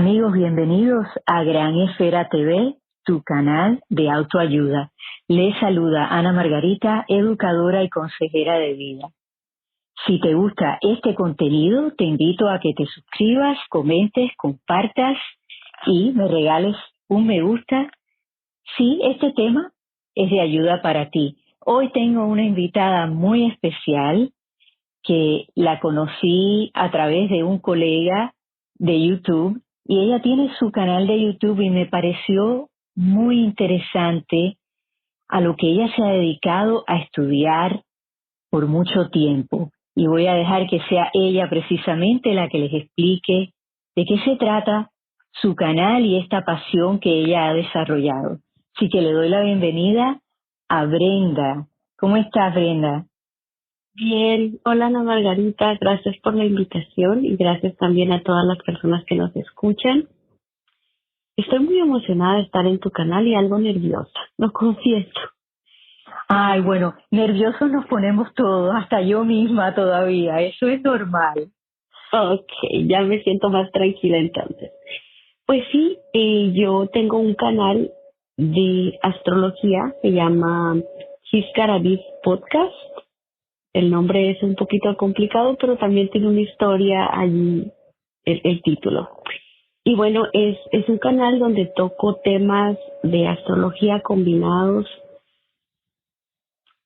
Amigos, bienvenidos a Gran Esfera TV, tu canal de autoayuda. Les saluda Ana Margarita, educadora y consejera de vida. Si te gusta este contenido, te invito a que te suscribas, comentes, compartas y me regales un me gusta si este tema es de ayuda para ti. Hoy tengo una invitada muy especial que la conocí a través de un colega de YouTube y ella tiene su canal de YouTube y me pareció muy interesante a lo que ella se ha dedicado a estudiar por mucho tiempo. Y voy a dejar que sea ella precisamente la que les explique de qué se trata su canal y esta pasión que ella ha desarrollado. Así que le doy la bienvenida a Brenda. ¿Cómo estás, Brenda? Bien, hola Ana Margarita, gracias por la invitación y gracias también a todas las personas que nos escuchan. Estoy muy emocionada de estar en tu canal y algo nerviosa, lo confieso. Ay, bueno, nerviosos nos ponemos todos, hasta yo misma todavía, eso es normal. Ok, ya me siento más tranquila entonces. Pues sí, yo tengo un canal de astrología, se llama Chiscarabis Podcast. El nombre es un poquito complicado, pero también tiene una historia allí, el título. Y bueno, es un canal donde toco temas de astrología combinados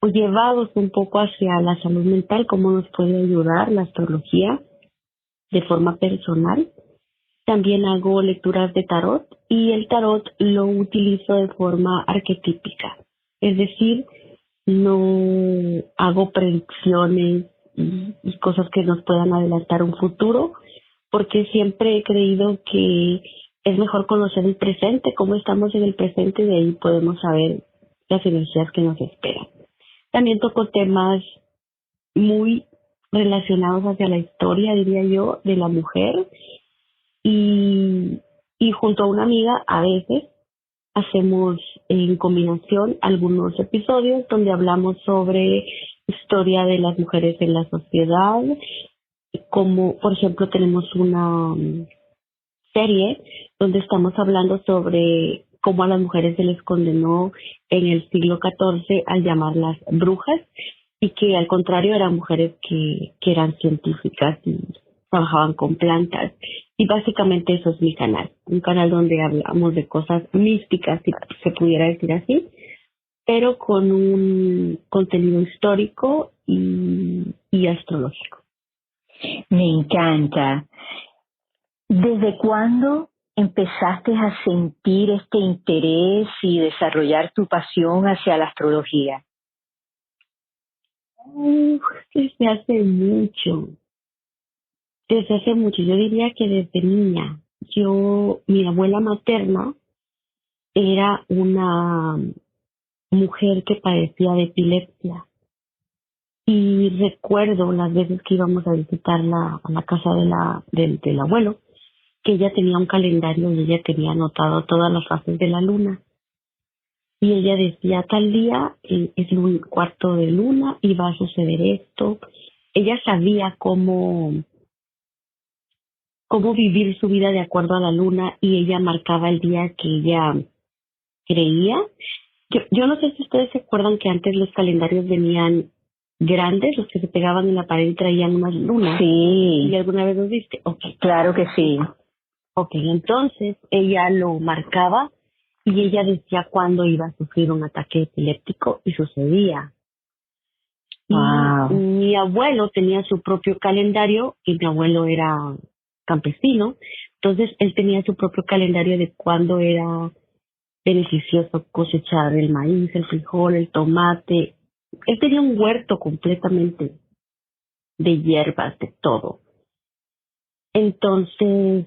o llevados un poco hacia la salud mental, cómo nos puede ayudar la astrología de forma personal. También hago lecturas de tarot y el tarot lo utilizo de forma arquetípica. Es decir, no hago predicciones y cosas que nos puedan adelantar un futuro, porque siempre he creído que es mejor conocer el presente, cómo estamos en el presente, y de ahí podemos saber las energías que nos esperan. También toco temas muy relacionados hacia la historia, diría yo, de la mujer y, y junto a una amiga a veces hacemos en combinación algunos episodios donde hablamos sobre historia de las mujeres en la sociedad, como por ejemplo tenemos una serie donde estamos hablando sobre cómo a las mujeres se les condenó en el siglo XIV al llamarlas brujas y que al contrario eran mujeres que eran científicas y trabajaban con plantas. Y básicamente eso es mi canal, un canal donde hablamos de cosas místicas, si se pudiera decir así, pero con un contenido histórico y astrológico. Me encanta. ¿Desde cuándo empezaste a sentir este interés y desarrollar tu pasión hacia la astrología? Desde hace mucho. Desde hace mucho, yo diría que desde niña. Mi abuela materna era una mujer que padecía de epilepsia y recuerdo las veces que íbamos a visitarla a la casa del abuelo, que ella tenía un calendario y ella tenía anotado todas las fases de la luna. Y ella decía, tal día es el cuarto de luna y va a suceder esto. Ella sabía cómo vivir su vida de acuerdo a la luna y ella marcaba el día que ella creía. Yo no sé si ustedes se acuerdan que antes los calendarios venían grandes, los que se pegaban en la pared y traían unas lunas. Sí. ¿Y alguna vez los viste? Ok. Claro que sí. Ok, entonces ella lo marcaba y ella decía cuándo iba a sufrir un ataque epiléptico y sucedía. Wow. Y mi abuelo tenía su propio calendario y mi abuelo era campesino, entonces él tenía su propio calendario de cuándo era beneficioso cosechar el maíz, el frijol, el tomate. Él tenía un huerto completamente de hierbas, de todo. Entonces,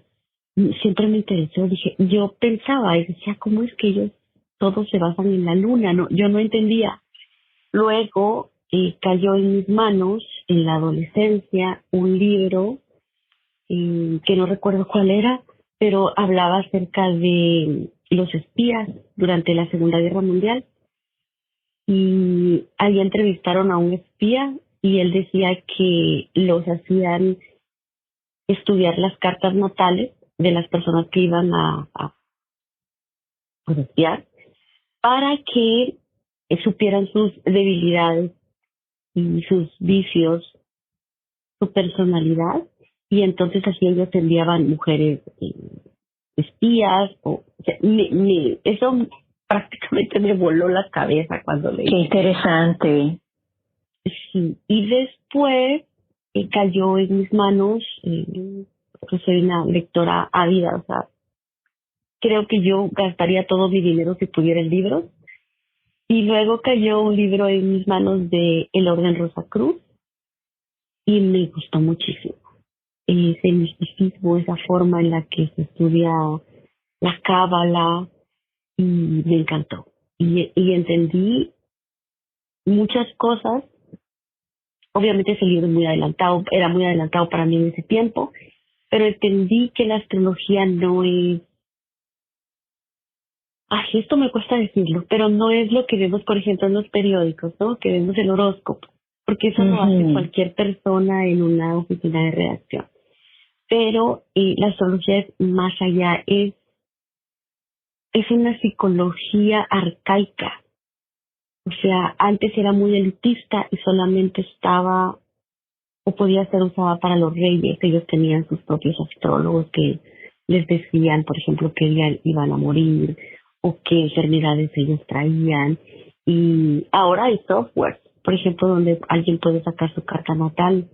siempre me interesó, dije, yo pensaba y decía, ¿cómo es que ellos todos se basan en la luna? No, yo no entendía. Luego cayó en mis manos, en la adolescencia, un libro que no recuerdo cuál era, pero hablaba acerca de los espías durante la Segunda Guerra Mundial. Y ahí entrevistaron a un espía y él decía que los hacían estudiar las cartas natales de las personas que iban a pues, espiar para que supieran sus debilidades y sus vicios, su personalidad, y entonces así ellos enviaban mujeres espías, o sea, eso prácticamente me voló la cabeza cuando leí. Qué interesante. Sí, y después cayó en mis manos, porque soy una lectora ávida, o sea, creo que yo gastaría todo mi dinero si pudiera el libro, y luego cayó un libro en mis manos de El Orden Rosacruz, y me gustó muchísimo. Ese misticismo, esa forma en la que se estudia la cábala, y me encantó. Y entendí muchas cosas. Obviamente ese libro es muy adelantado, era muy adelantado para mí en ese tiempo, pero entendí que la astrología no es, ay, esto me cuesta decirlo, pero no es lo que vemos, por ejemplo, en los periódicos, ¿no? Que vemos el horóscopo, porque eso lo hace cualquier persona en una oficina de redacción. Pero la astrología es más allá, es una psicología arcaica. O sea, antes era muy elitista y solamente estaba o podía ser usada para los reyes. Ellos tenían sus propios astrólogos que les decían, por ejemplo, qué día iban a morir o qué enfermedades ellos traían. Y ahora hay software, por ejemplo, donde alguien puede sacar su carta natal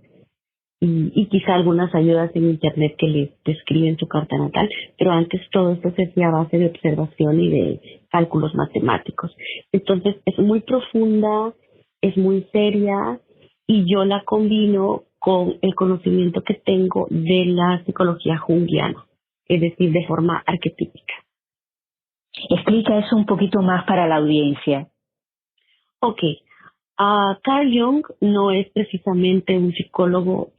y quizá algunas ayudas en internet que les describen su carta natal, pero antes todo esto se hacía a base de observación y de cálculos matemáticos. Entonces es muy profunda, es muy seria, y yo la combino con el conocimiento que tengo de la psicología junguiana, es decir, de forma arquetípica. Explica eso un poquito más para la audiencia. Ok, Carl Jung no es precisamente un psicólogo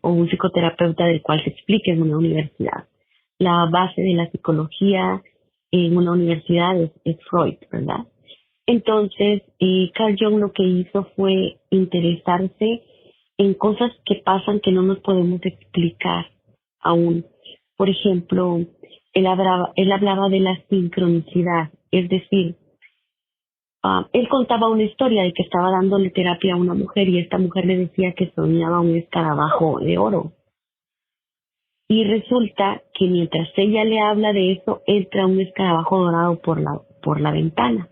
o un psicoterapeuta del cual se explique en una universidad. La base de la psicología en una universidad es Freud, ¿verdad? Entonces, Carl Jung lo que hizo fue interesarse en cosas que pasan que no nos podemos explicar aún. Por ejemplo, él hablaba de la sincronicidad, es decir, él contaba una historia de que estaba dándole terapia a una mujer y esta mujer le decía que soñaba un escarabajo de oro. Y resulta que mientras ella le habla de eso, entra un escarabajo dorado por la ventana.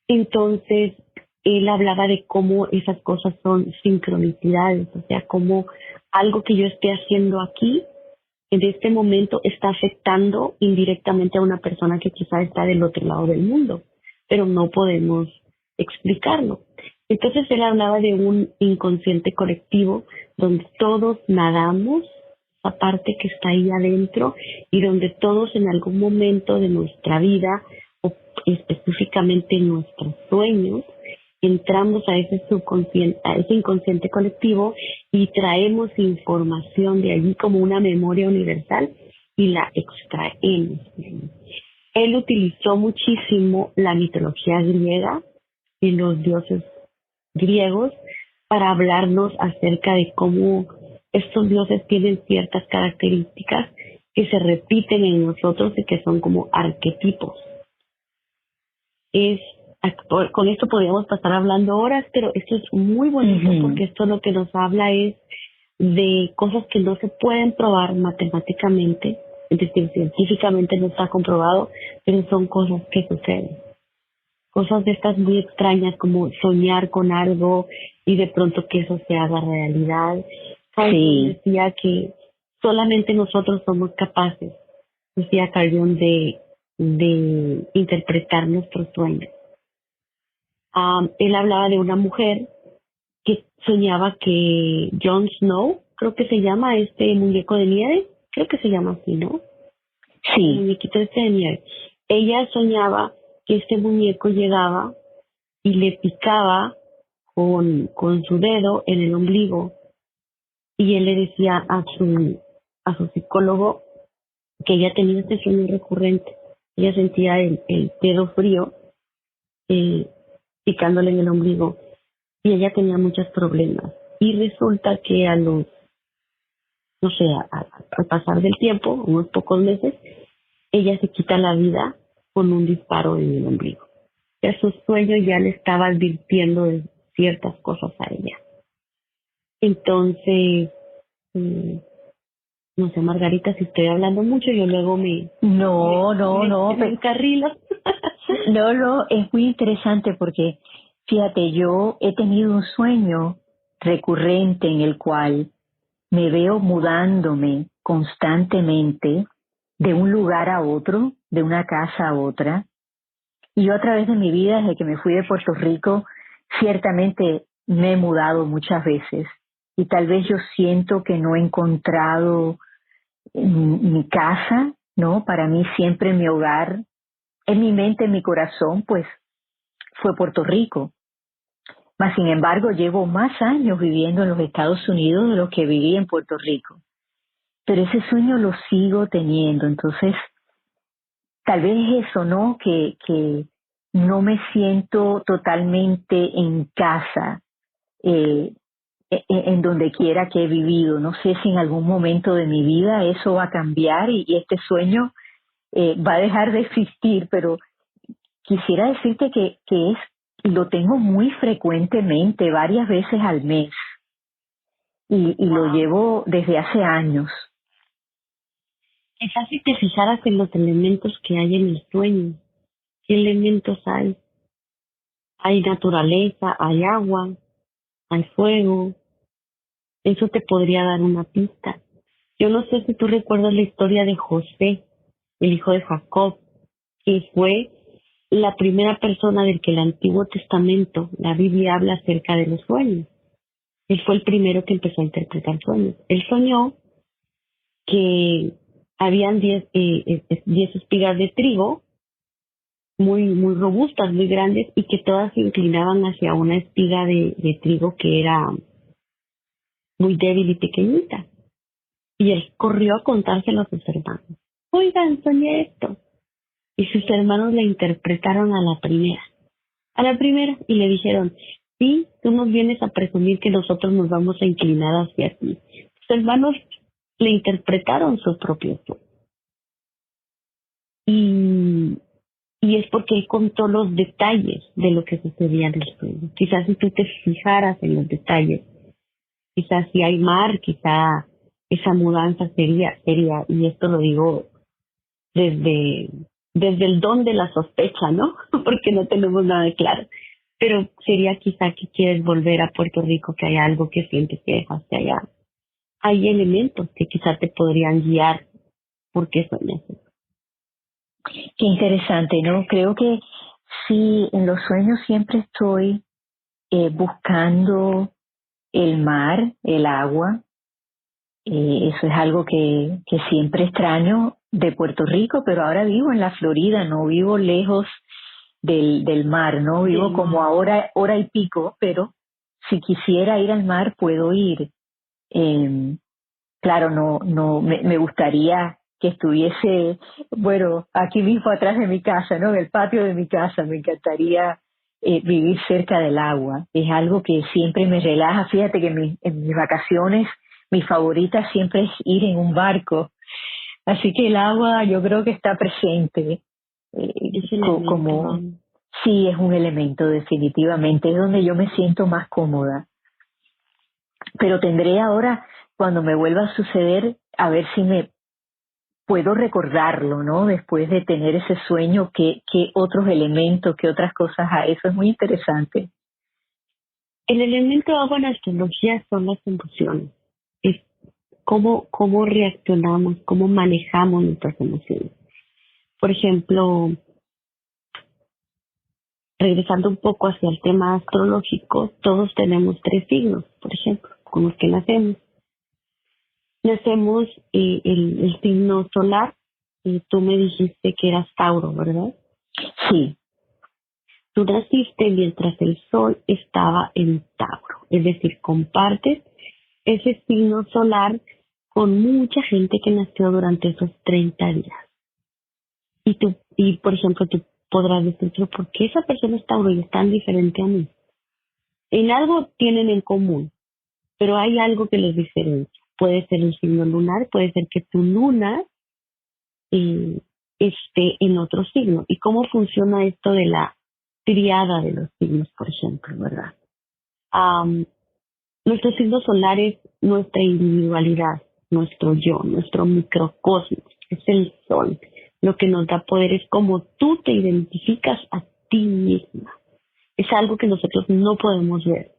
Entonces, él hablaba de cómo esas cosas son sincronicidades, o sea, cómo algo que yo esté haciendo aquí, en este momento, está afectando indirectamente a una persona que quizá está del otro lado del mundo, pero no podemos explicarlo. Entonces, él hablaba de un inconsciente colectivo donde todos nadamos, esa parte que está ahí adentro, y donde todos en algún momento de nuestra vida, o específicamente en nuestros sueños, entramos a ese subconsciente, a ese inconsciente colectivo y traemos información de allí como una memoria universal y la extraemos. Él utilizó muchísimo la mitología griega y los dioses griegos para hablarnos acerca de cómo estos dioses tienen ciertas características que se repiten en nosotros y que son como arquetipos. Con esto podríamos pasar hablando horas, pero esto es muy bonito porque esto lo que nos habla es de cosas que no se pueden probar matemáticamente, es decir, científicamente no está comprobado, pero son cosas que suceden. Cosas de estas muy extrañas como soñar con algo y de pronto que eso se haga realidad. Sí. Decía que solamente nosotros somos capaces, decía Carl Jung, de interpretar nuestros sueños. Él hablaba de una mujer que soñaba que Jon Snow, creo que se llama este muñeco de nieve, creo que se llama así, ¿no? Sí. El muñequito este de nieve. Ella soñaba que este muñeco llegaba y le picaba con su dedo en el ombligo, y él le decía a su psicólogo que ella tenía este sueño recurrente. Ella sentía el dedo frío picándole en el ombligo y ella tenía muchos problemas. Y resulta que a los no sé, al pasar del tiempo, unos pocos meses, ella se quita la vida con un disparo en el ombligo. Ya su sueño ya le estaba advirtiendo de ciertas cosas a ella. Entonces, no sé, Margarita, si estoy hablando mucho, yo luego me encarrilo. No, es muy interesante porque, fíjate, yo he tenido un sueño recurrente en el cual me veo mudándome constantemente de un lugar a otro, de una casa a otra. Y yo a través de mi vida, desde que me fui de Puerto Rico, ciertamente me he mudado muchas veces. Y tal vez yo siento que no he encontrado mi casa, ¿no? Para mí siempre mi hogar, en mi mente, en mi corazón, pues fue Puerto Rico. Mas, sin embargo, llevo más años viviendo en los Estados Unidos de lo que viví en Puerto Rico. Pero ese sueño lo sigo teniendo. Entonces, tal vez es eso, ¿no? Que no me siento totalmente en casa, en donde quiera que he vivido. No sé si en algún momento de mi vida eso va a cambiar y este sueño va a dejar de existir, pero quisiera decirte que lo tengo muy frecuentemente, varias veces al mes, y lo llevo desde hace años. Quizás si te fijaras en los elementos que hay en el sueño, ¿qué elementos hay? Hay naturaleza, hay agua, hay fuego. Eso te podría dar una pista. Yo no sé si tú recuerdas la historia de José, el hijo de Jacob, que fue la primera persona del que el Antiguo Testamento, la Biblia, habla acerca de los sueños. Él fue el primero que empezó a interpretar sueños. Él soñó que habían 10 espigas de trigo muy robustas, muy grandes, y que todas se inclinaban hacia una espiga de trigo que era muy débil y pequeñita. Y él corrió a contárselo a sus hermanos. Oigan, soñé esto. Y sus hermanos le interpretaron a la primera, y le dijeron, sí, tú nos vienes a presumir que nosotros nos vamos a inclinar hacia ti. Sus hermanos le interpretaron su propio sueño. Y es porque él contó los detalles de lo que sucedía en el sueño. Quizás si tú te fijaras en los detalles, quizás si hay mar, quizá esa mudanza sería, y esto lo digo desde, desde el don de la sospecha, ¿no? Porque no tenemos nada claro. Pero sería quizá que quieres volver a Puerto Rico, que hay algo que sientes que dejaste allá. Hay elementos que quizá te podrían guiar por qué sueñas. Qué interesante, ¿no? Creo que sí, en los sueños siempre estoy buscando el mar, el agua. Eso es algo que siempre extraño de Puerto Rico, pero ahora vivo en la Florida, no vivo lejos del mar, ¿no? Vivo como a hora y pico, pero si quisiera ir al mar puedo ir. Claro, no, me gustaría que estuviese, bueno, aquí mismo atrás de mi casa, ¿no? En el patio de mi casa. Me encantaría vivir cerca del agua. Es algo que siempre me relaja. Fíjate que en mis vacaciones, mi favorita siempre es ir en un barco. Así que el agua yo creo que está presente. Como, sí, es un elemento definitivamente. Es donde yo me siento más cómoda. Pero tendré ahora, cuando me vuelva a suceder, a ver si me puedo recordarlo, ¿no? Después de tener ese sueño, qué otros elementos, qué otras cosas hay. Eso es muy interesante. El elemento agua en la astrología son las emociones. Es cómo reaccionamos, cómo manejamos nuestras emociones. Por ejemplo, regresando un poco hacia el tema astrológico, todos tenemos 3 signos, por ejemplo, con los que nacemos. Nacemos el signo solar, y tú me dijiste que eras Tauro, ¿verdad? Sí. Tú naciste mientras el sol estaba en Tauro, es decir, compartes ese signo solar con mucha gente que nació durante esos 30 días. Y por ejemplo, tú podrás decir, pero ¿por qué esa persona es Tauro y es tan diferente a mí? En algo tienen en común, pero hay algo que les diferencia. puede ser el signo lunar, puede ser que tu luna esté en otro signo. ¿Y cómo funciona esto de la triada de los signos, por ejemplo, verdad? Nuestro signo solar es nuestra individualidad, nuestro yo, nuestro microcosmos, es el sol. Lo que nos da poder es cómo tú te identificas a ti misma. Es algo que nosotros no podemos ver.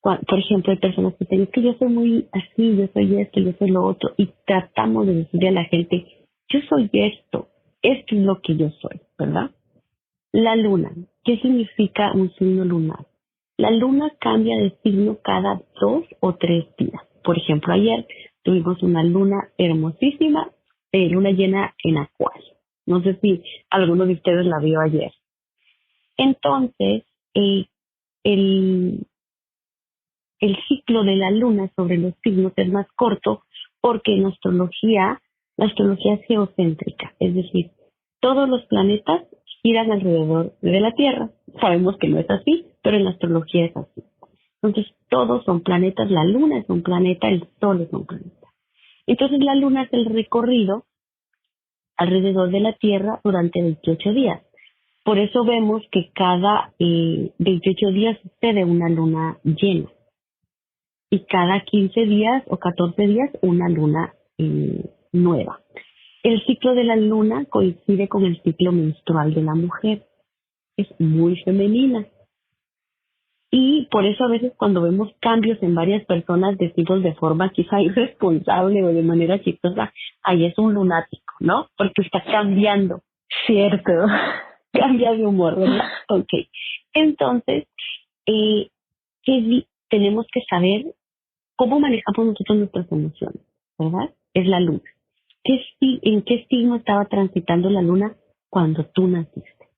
Por ejemplo, hay personas que dicen que yo soy muy así, yo soy esto, yo soy lo otro, y tratamos de decirle a la gente, yo soy esto es lo que yo soy, ¿verdad? La luna, ¿qué significa un signo lunar? La luna cambia de signo cada 2 o 3 días. Por ejemplo, ayer tuvimos una luna hermosísima, luna llena en Acuario. No sé si alguno de ustedes la vio ayer. Entonces, el ciclo de la luna sobre los signos es más corto porque en astrología, la astrología es geocéntrica, es decir, todos los planetas giran alrededor de la Tierra. Sabemos que no es así, pero en la astrología es así. Entonces, todos son planetas, la luna es un planeta, el sol es un planeta. Entonces, la luna es el recorrido alrededor de la Tierra durante 28 días. Por eso vemos que cada 28 días sucede una luna llena. Y cada 15 días o 14 días una luna nueva. El ciclo de la luna coincide con el ciclo menstrual de la mujer. Es muy femenina. Y por eso a veces cuando vemos cambios en varias personas decimos de forma quizá irresponsable o de manera chistosa, ahí es un lunático, ¿no? Porque está cambiando. Cierto. Cambia de humor, ¿verdad? Ok. Entonces, tenemos que saber cómo manejamos nosotros nuestras emociones, ¿verdad? Es la luna. ¿En qué signo estaba transitando la luna cuando tú naciste?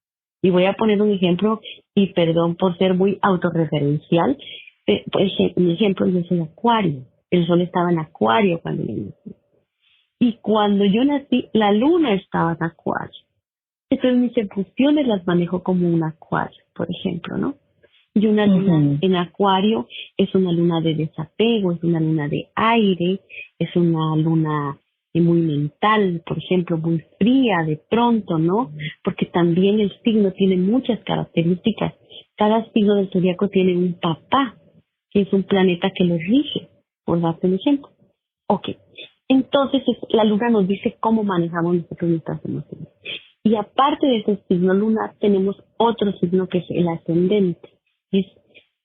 Y voy a poner un ejemplo, y perdón por ser muy autorreferencial. Por ejemplo, yo soy Acuario. El sol estaba en Acuario cuando yo nací. Y cuando yo nací, la luna estaba en Acuario. Entonces mis emociones las manejo como un Acuario, por ejemplo, ¿no? Y una luna en Acuario es una luna de desapego, es una luna de aire, es una luna muy mental, por ejemplo, muy fría de pronto, ¿no? Porque también el signo tiene muchas características. Cada signo del zodiaco tiene un papá, que es un planeta que lo rige, por darte un ejemplo. Ok, entonces la luna nos dice cómo manejamos nosotros nuestras emociones. Y aparte de ese signo lunar, tenemos otro signo que es el ascendente. Es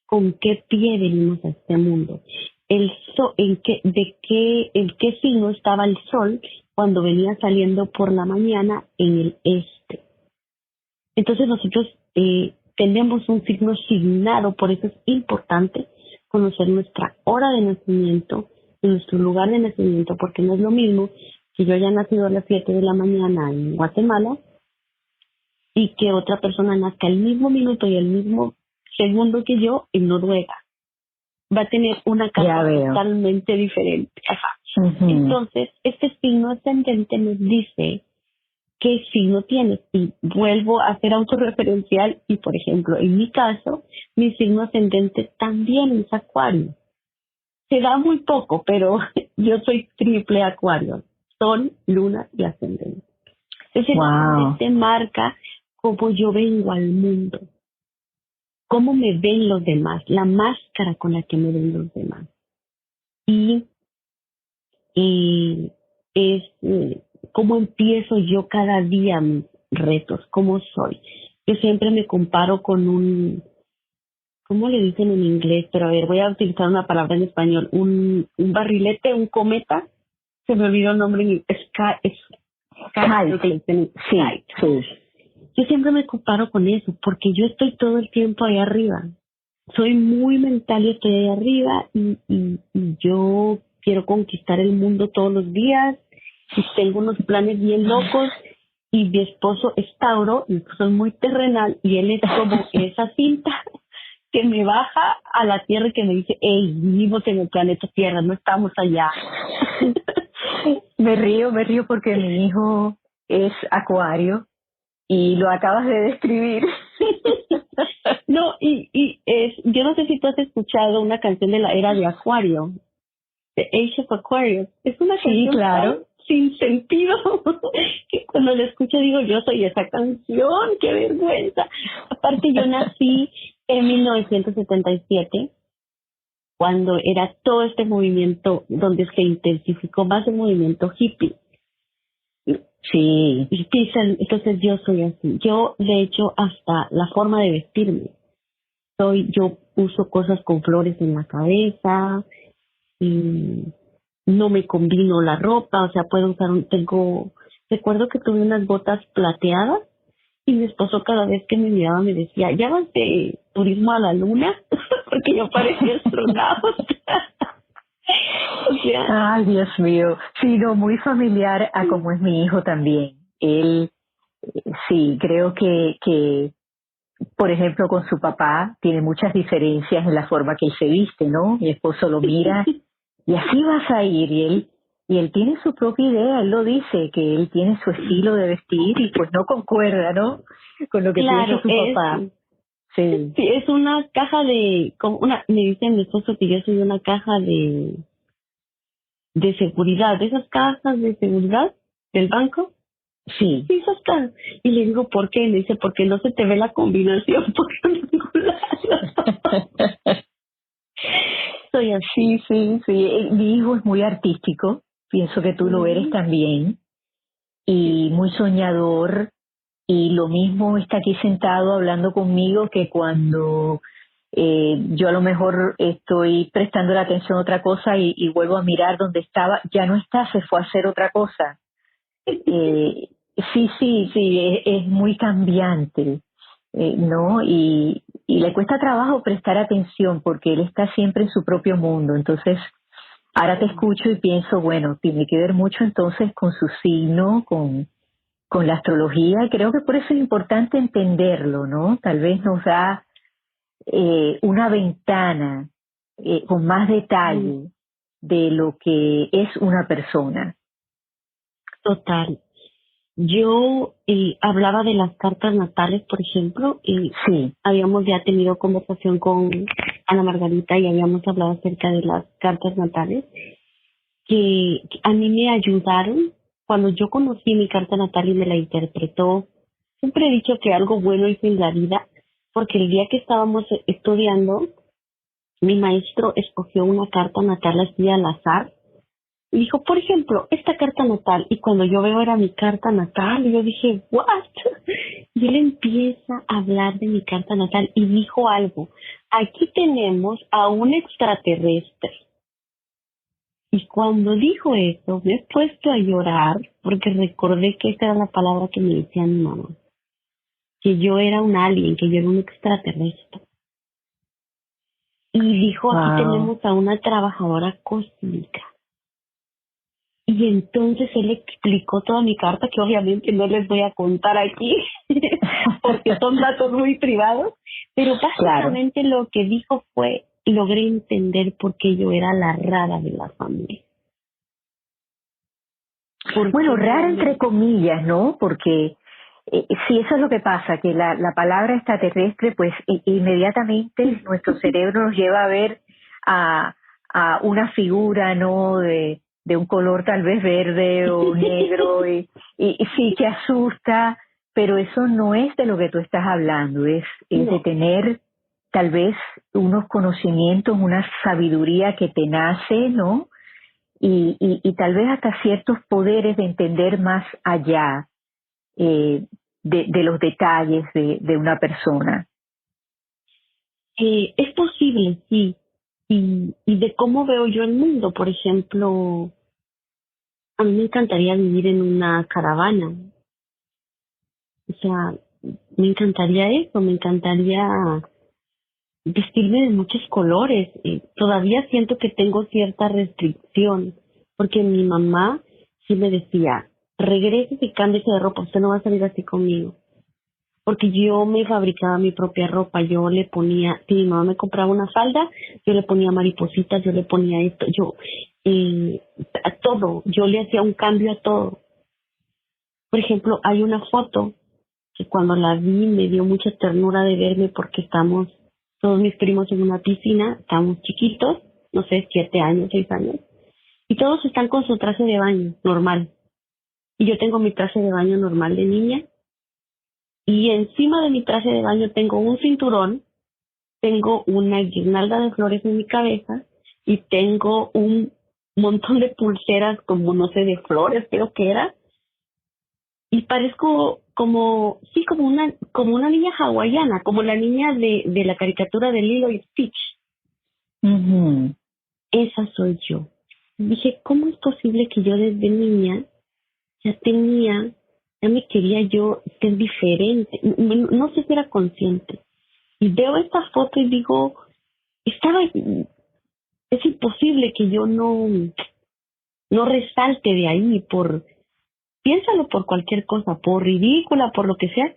con qué pie venimos a este mundo. ¿En qué signo estaba el sol cuando venía saliendo por la mañana en el este? Entonces nosotros tenemos un signo asignado, por eso es importante conocer nuestra hora de nacimiento y nuestro lugar de nacimiento, porque no es lo mismo que yo haya nacido a las 7 de la mañana en Guatemala y que otra persona nazca el mismo minuto y el mismo segundo que yo en Noruega. Va a tener una carga totalmente diferente. Ajá. Entonces, este signo ascendente nos dice qué signo tienes. Y vuelvo a ser autorreferencial y, por ejemplo, en mi caso, mi signo ascendente también es Acuario. Se da muy poco, pero yo soy triple Acuario. Sol, luna y ascendente. Entonces, el ascendente marca cómo yo vengo al mundo. Cómo me ven los demás, la máscara con la que me ven los demás. Y es cómo empiezo yo cada día mis retos, cómo soy. Yo siempre me comparo con ¿cómo le dicen en inglés? Pero a ver, voy a utilizar una palabra en español, un barrilete, un cometa, se me olvidó el nombre en inglés, creo que le dicen Sky. Sí. Yo siempre me comparo con eso, porque yo estoy todo el tiempo ahí arriba. Soy muy mental y estoy ahí arriba y yo quiero conquistar el mundo todos los días y tengo unos planes bien locos y mi esposo es Tauro, mi esposo es muy terrenal y él es como esa cinta que me baja a la Tierra y que me dice, hey, vivimos en el planeta Tierra, no estamos allá. Me río porque mi hijo es Acuario y lo acabas de describir. No, yo no sé si tú has escuchado una canción de la era de Acuario. The Age of Aquarius. Es una Sí, canción claro. tan sin sentido que cuando la escucho digo, yo soy esa canción, qué vergüenza. Aparte yo nací en 1977, cuando era todo este movimiento donde se intensificó más el movimiento hippie. Sí. Y piensan, entonces yo soy así. Yo, de hecho, hasta la forma de vestirme. Yo uso cosas con flores en la cabeza y no me combino la ropa, o sea, puedo usar recuerdo que tuve unas botas plateadas y mi esposo cada vez que me miraba me decía, ¿ya vas de turismo a la luna? Porque yo parecía astronauta. O sea, Ay, Dios mío. Sí, no, muy familiar a como es mi hijo también. Él, sí, creo que, por ejemplo, con su papá tiene muchas diferencias en la forma que él se viste, ¿no? Mi esposo lo mira y así vas a ir y él tiene su propia idea, él lo dice, que él tiene su estilo de vestir y pues no concuerda, ¿no? Con lo que piensa claro, su papá. Sí. sí, es una caja me dice mi esposo que yo soy una caja de seguridad, de esas cajas de seguridad del banco. Sí. Sí, esas cajas. Y le digo, ¿por qué? Me dice, porque no se te ve la combinación por ningún lado. Soy así. Sí, sí, sí. Mi hijo es muy artístico, pienso que tú lo eres Mm, también, y muy soñador, y lo mismo está aquí sentado hablando conmigo que cuando yo a lo mejor estoy prestando la atención a otra cosa y vuelvo a mirar donde estaba, ya no está, se fue a hacer otra cosa. Eh, sí, sí, sí, es muy cambiante, ¿no? Y le cuesta trabajo prestar atención porque él está siempre en su propio mundo. Entonces, ahora te escucho y pienso, bueno, tiene que ver mucho entonces con su signo, con la astrología. Y creo que por eso es importante entenderlo, ¿no? Tal vez nos da una ventana con más mm, detalle de lo que es una persona. total. Yo hablaba de las cartas natales, por ejemplo, y Sí, habíamos ya tenido conversación con Ana Margarita y habíamos hablado acerca de las cartas natales, que a mí me ayudaron cuando yo conocí mi carta natal y me la interpretó. Siempre he dicho que algo bueno hice en la vida, porque el día que estábamos estudiando, mi maestro escogió una carta natal así al azar y dijo, por ejemplo, esta carta natal. Y cuando yo veo era mi carta natal, y yo dije, ¿what? Y él empieza a hablar de mi carta natal y dijo algo. Aquí tenemos a un extraterrestre. Y cuando dijo eso, me he puesto a llorar porque recordé que esa era la palabra que me decía mi mamá. Que yo era un alien, que yo era un extraterrestre. Y dijo, aquí wow. tenemos a una trabajadora cósmica. Y entonces él explicó toda mi carta, que obviamente no les voy a contar aquí, porque son datos muy privados, pero Claro. básicamente lo que dijo fue, logré entender por qué yo era la rara de la familia. Bueno, Porque rara entre realmente, comillas, ¿no? Porque sí, eso es lo que pasa, que la palabra extraterrestre, pues inmediatamente nuestro cerebro nos lleva a ver a, a una figura, ¿no? De un color tal vez verde o negro, y sí que asusta, pero eso no es de lo que tú estás hablando, es de no, tener tal vez unos conocimientos, una sabiduría que te nace, ¿no? Y tal vez hasta ciertos poderes de entender más allá de los detalles de una persona. es posible, sí, y de cómo veo yo el mundo, por ejemplo, a mí me encantaría vivir en una caravana, o sea, me encantaría eso, me encantaría vestirme de muchos colores. Y todavía siento que tengo cierta restricción, porque mi mamá sí me decía, regrese y cámbiese de ropa, usted no va a salir así conmigo. Porque yo me fabricaba mi propia ropa, yo le ponía, si mi mamá me compraba una falda, yo le ponía maripositas, yo le ponía esto, eh, a todo, yo le hacía un cambio a todo. Por ejemplo, hay una foto que cuando la vi me dio mucha ternura de verme porque estamos todos mis primos en una piscina, estamos chiquitos, no sé, 7 años, 6 años, y todos están con su traje de baño normal. Y yo tengo mi traje de baño normal de niña, y encima de mi traje de baño tengo un cinturón, tengo una guirnalda de flores en mi cabeza y tengo un montón de pulseras como, no sé, de flores, creo que era, y parezco como, sí, como una niña hawaiana, como la niña de la caricatura de Lilo y Stitch. Ujú. Esa soy yo. Dije, ¿cómo es posible que yo desde niña ya me quería yo ser diferente? No sé si era consciente. Y veo esta foto y digo, es imposible que yo no resalte de ahí piénsalo por cualquier cosa, por ridícula, por lo que sea.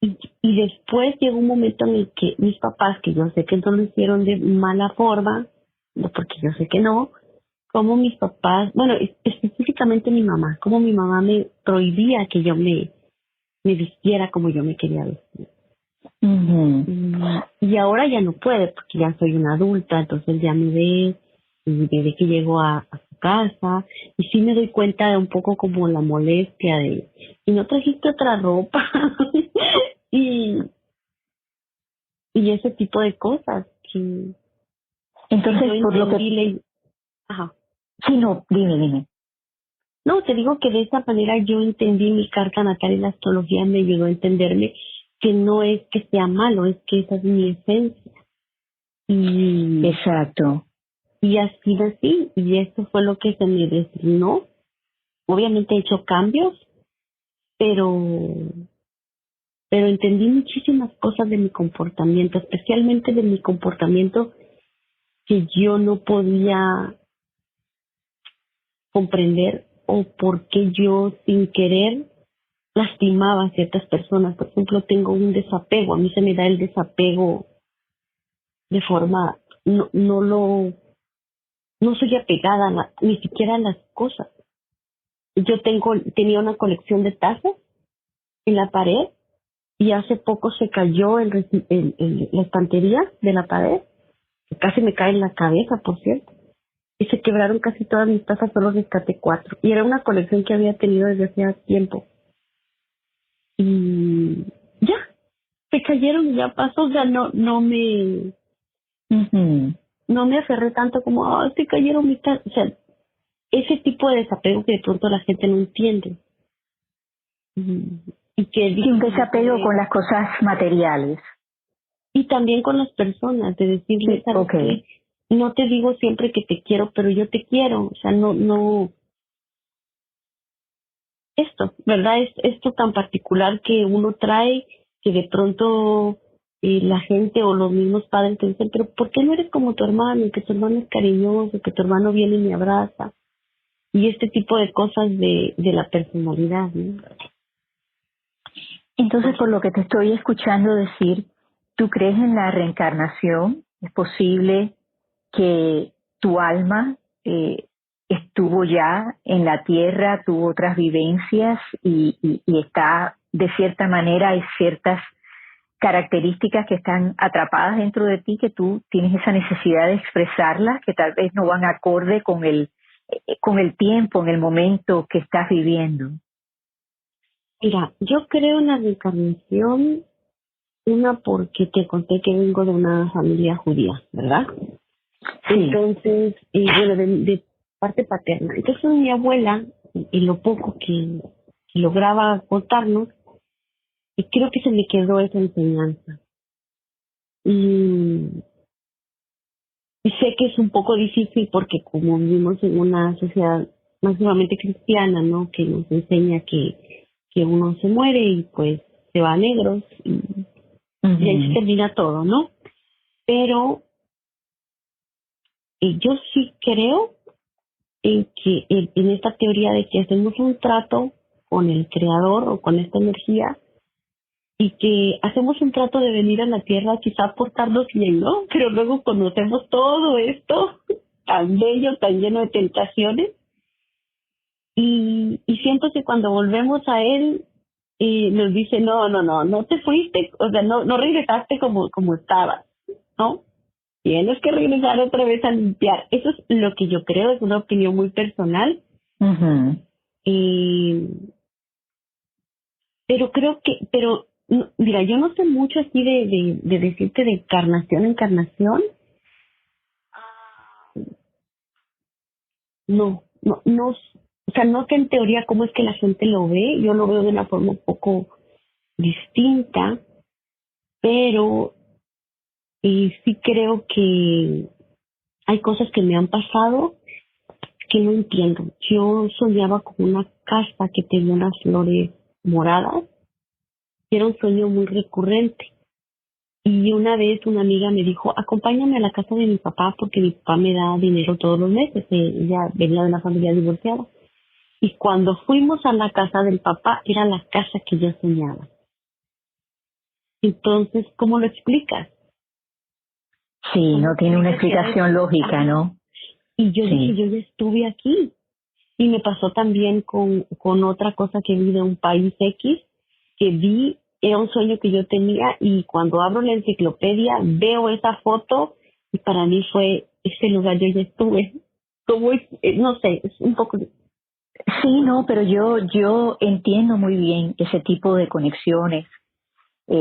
Y después llegó un momento en el que mis papás, que yo sé que no lo hicieron de mala forma, no, porque yo sé que no, como mis papás, bueno, específicamente mi mamá, como mi mamá me prohibía que yo me vistiera como yo me quería vestir. Ujú. Y ahora ya no puede, porque ya soy una adulta, entonces ya me ve, y me ve que llego a su casa, y sí me doy cuenta de un poco como la molestia de, y no trajiste otra ropa, y, y ese tipo de cosas que Entonces, yo por lo que... entendí, ajá. Sí, no, dime. No, te digo que de esa manera yo entendí mi carta natal y la astrología me ayudó a entenderme que no es que sea malo, es que esa es mi esencia. Exacto. Y así nací, y esto fue lo que se me designó. Obviamente he hecho cambios, pero, pero entendí muchísimas cosas de mi comportamiento, especialmente de mi comportamiento que yo no podía comprender o por qué yo sin querer lastimaba a ciertas personas. Por ejemplo, tengo un desapego, a mí se me da el desapego de forma, no soy apegada ni siquiera a las cosas. Tenía una colección de tazas en la pared y hace poco se cayó la estantería de la pared, que casi me cae en la cabeza, por cierto. Y se quebraron casi todas mis tazas, solo rescaté 4. Y era una colección que había tenido desde hace tiempo. Y ya, se cayeron y ya pasó, o sea, Ujú. no me aferré tanto como, se cayeron mis tazas. O sea, ese tipo de desapego que de pronto la gente no entiende. Y que es Sí, un difícil desapego entender. con las cosas materiales. Y también con las personas, de decirles, Sí, ¿sabes ok. qué? No te digo siempre que te quiero, pero yo te quiero. O sea, esto, ¿verdad? Es esto tan particular que uno trae que de pronto la gente o los mismos padres te dicen, pero ¿por qué no eres como tu hermano? Que tu hermano es cariñoso, que tu hermano viene y me abraza. Y este tipo de cosas de la personalidad, ¿no? Entonces, por lo que te estoy escuchando decir, ¿tú crees en la reencarnación? ¿Es posible que tu alma estuvo ya en la tierra, tuvo otras vivencias y está, de cierta manera, hay ciertas características que están atrapadas dentro de ti, que tú tienes esa necesidad de expresarlas, que tal vez no van acorde con el tiempo, en el momento que estás viviendo? Mira, yo creo en la reencarnación, una porque te conté que vengo de una familia judía, ¿verdad? Sí. Entonces, bueno, de parte paterna. Entonces mi abuela, y lo poco que lograba contarnos, y creo que se me quedó esa enseñanza. Y, y sé que es un poco difícil porque como vivimos en una sociedad máximamente cristiana, ¿no? Que nos enseña que uno se muere y pues se va a negros y ahí se termina todo, ¿no? Pero yo sí creo en que en esta teoría de que hacemos un trato con el creador o con esta energía y que hacemos un trato de venir a la tierra quizá a portarnos bien, ¿no? Pero luego conocemos todo esto tan bello, tan lleno de tentaciones y siento que cuando volvemos a él nos dice, no te fuiste, o sea, no regresaste como estabas, ¿no? tienes que regresar otra vez a limpiar. Eso es lo que yo creo, es una opinión muy personal. Ujú. Pero creo que, mira, yo no sé mucho así de decirte de encarnación, encarnación. No, o sea, no sé en teoría cómo es que la gente lo ve, yo lo veo de una forma un poco distinta, pero sí creo que hay cosas que me han pasado que no entiendo. Yo soñaba con una casa que tenía unas flores moradas, y era un sueño muy recurrente. Y una vez una amiga me dijo, acompáñame a la casa de mi papá porque mi papá me da dinero todos los meses. Ella venía de una familia divorciada. Y cuando fuimos a la casa del papá, era la casa que yo soñaba. Entonces, ¿cómo lo explicas? Sí, ¿Cómo no tiene una explicas que era explicación eso? lógica, Ajá. ¿no? Y yo dije, Sí. yo ya estuve aquí. Y me pasó también con otra cosa que vi de un país X, que vi, era un sueño que yo tenía y cuando abro la enciclopedia veo esa foto y para mí fue, ese lugar yo ya estuve. Como es, no sé, es un poco... Sí, no, pero yo entiendo muy bien ese tipo de conexiones.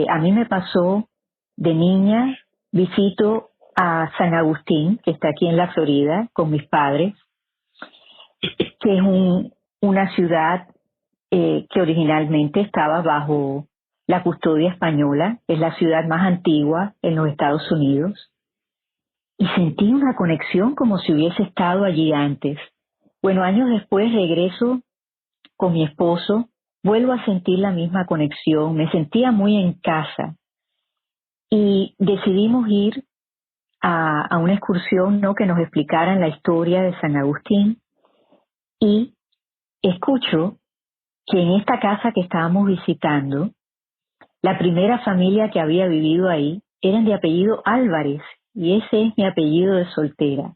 A mí me pasó de niña, visito a San Agustín, que está aquí en la Florida, con mis padres, que es una ciudad que originalmente estaba bajo la custodia española, es la ciudad más antigua en los Estados Unidos, y sentí una conexión como si hubiese estado allí antes. Bueno, años después regreso con mi esposo, vuelvo a sentir la misma conexión, me sentía muy en casa y decidimos ir a una excursión, ¿no? Que nos explicaran la historia de San Agustín y escucho que en esta casa que estábamos visitando, la primera familia que había vivido ahí eran de apellido Álvarez y ese es mi apellido de soltera.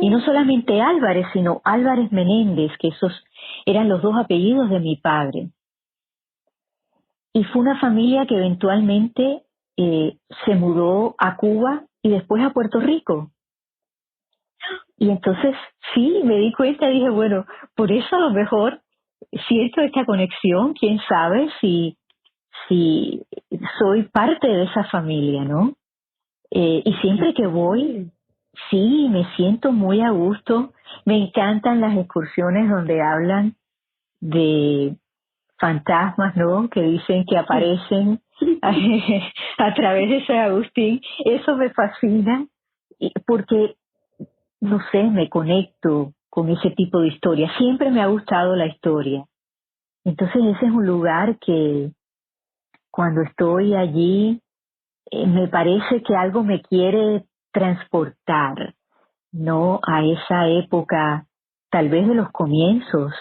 Y no solamente Álvarez, sino Álvarez Menéndez, que esos eran los dos apellidos de mi padre. Y fue una familia que eventualmente se mudó a Cuba y después a Puerto Rico. Y entonces sí, me di cuenta y dije, bueno, por eso a lo mejor siento esta conexión, quién sabe si soy parte de esa familia, ¿no? Y siempre que voy, sí, me siento muy a gusto. Me encantan las excursiones donde hablan de fantasmas, ¿no? Que dicen que aparecen a través de San Agustín. Eso me fascina porque, no sé, me conecto con ese tipo de historia. Siempre me ha gustado la historia. Entonces ese es un lugar que cuando estoy allí me parece que algo me quiere transportar, ¿no? A esa época, tal vez de los comienzos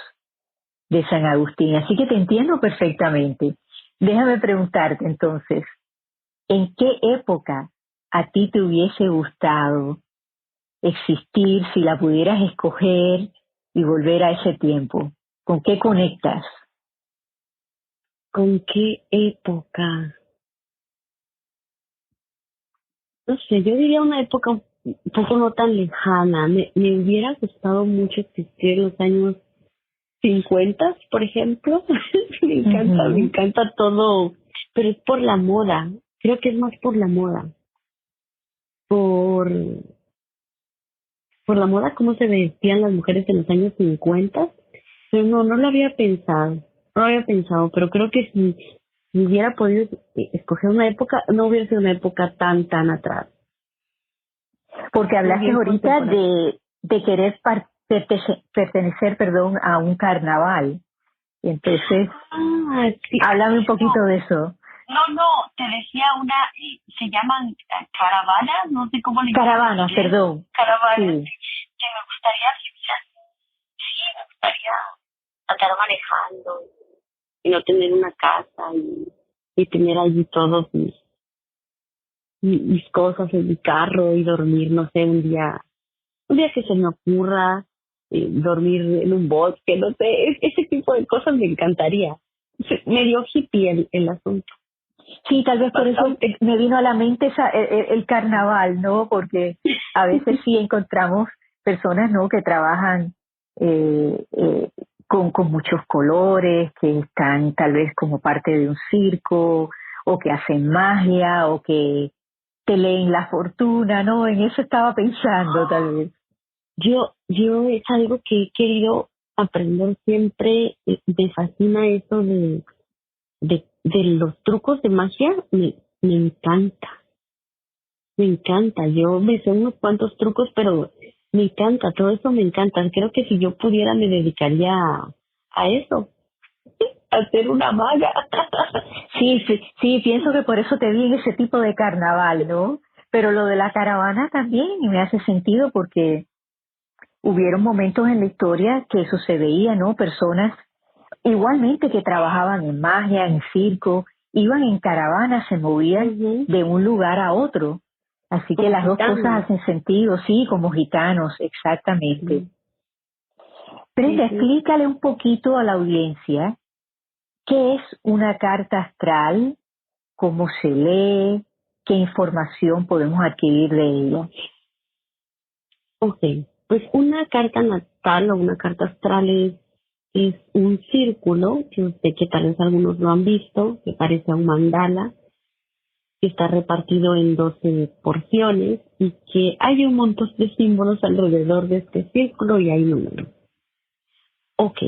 de San Agustín. Así que te entiendo perfectamente. Déjame preguntarte entonces, ¿en qué época a ti te hubiese gustado existir si la pudieras escoger y volver a ese tiempo? ¿Con qué conectas? ¿Con qué época? No sé, yo diría una época un poco no tan lejana. Me hubiera gustado mucho existir en los años 50, por ejemplo. Me Ujú. encanta todo, pero es por la moda. Creo que es más por la moda. Por, por la moda, cómo se vestían las mujeres en los años 50. Pero no lo había pensado. No lo había pensado, pero creo que si hubiera podido escoger una época, no hubiera sido una época tan atrás. Porque Más hablaste bien ahorita contemporánea. de querer pertenecer, perdón, a un carnaval. Entonces, Ah, sí. háblame un poquito de eso. No, te decía una, se llaman caravanas, no sé cómo le llaman en Caravanas, inglés, perdón. caravanas, Sí. que me gustaría, sí, me gustaría estar manejando y no tener una casa y tener allí todos mis cosas en mi carro y dormir, no sé, un día que se me ocurra, dormir en un bosque, no sé, ese tipo de cosas me encantaría. Medio hippie el asunto. Sí, tal vez por eso bastante. me vino a la mente el carnaval, ¿no? Porque a veces sí encontramos personas, ¿no? Que trabajan con muchos colores, que están tal vez como parte de un circo, o que hacen magia, o que te leen la fortuna, ¿no? En eso estaba pensando, tal vez. Yo es algo que he querido aprender siempre. Me fascina eso de los trucos de magia. Me encanta, me encanta. Yo me sé unos cuantos trucos, pero me encanta, todo eso me encanta. Creo que si yo pudiera me dedicaría a eso, a ser una maga. Sí, sí, sí, pienso que por eso te vi en ese tipo de carnaval, ¿no? Pero lo de la caravana también me hace sentido porque hubieron momentos en la historia que eso se veía, ¿no? Personas igualmente que trabajaban en magia, en circo, iban en caravana, se movían Ujú. de un lugar a otro. Así que Como las dos cosas gitanos. hacen sentido, sí, como gitanos, exactamente. Sí, sí, Brenda, sí. explícale un poquito a la audiencia qué es una carta astral, cómo se lee, qué información podemos adquirir de ella. Ok, pues una carta natal o una carta astral es un círculo, que sé que tal vez algunos lo han visto, que parece un mandala, que está repartido en 12 porciones y que hay un montón de símbolos alrededor de este círculo y hay números. Ok,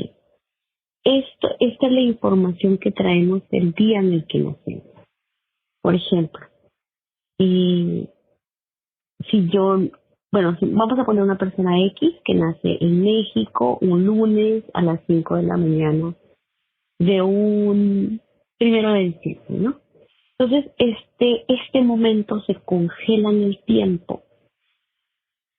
esta es la información que traemos el día en el que nacemos. Por ejemplo, y si yo, bueno, vamos a poner una persona X que nace en México un lunes a las 5 de la mañana de un 1 de diciembre, ¿no? Entonces, este momento se congela en el tiempo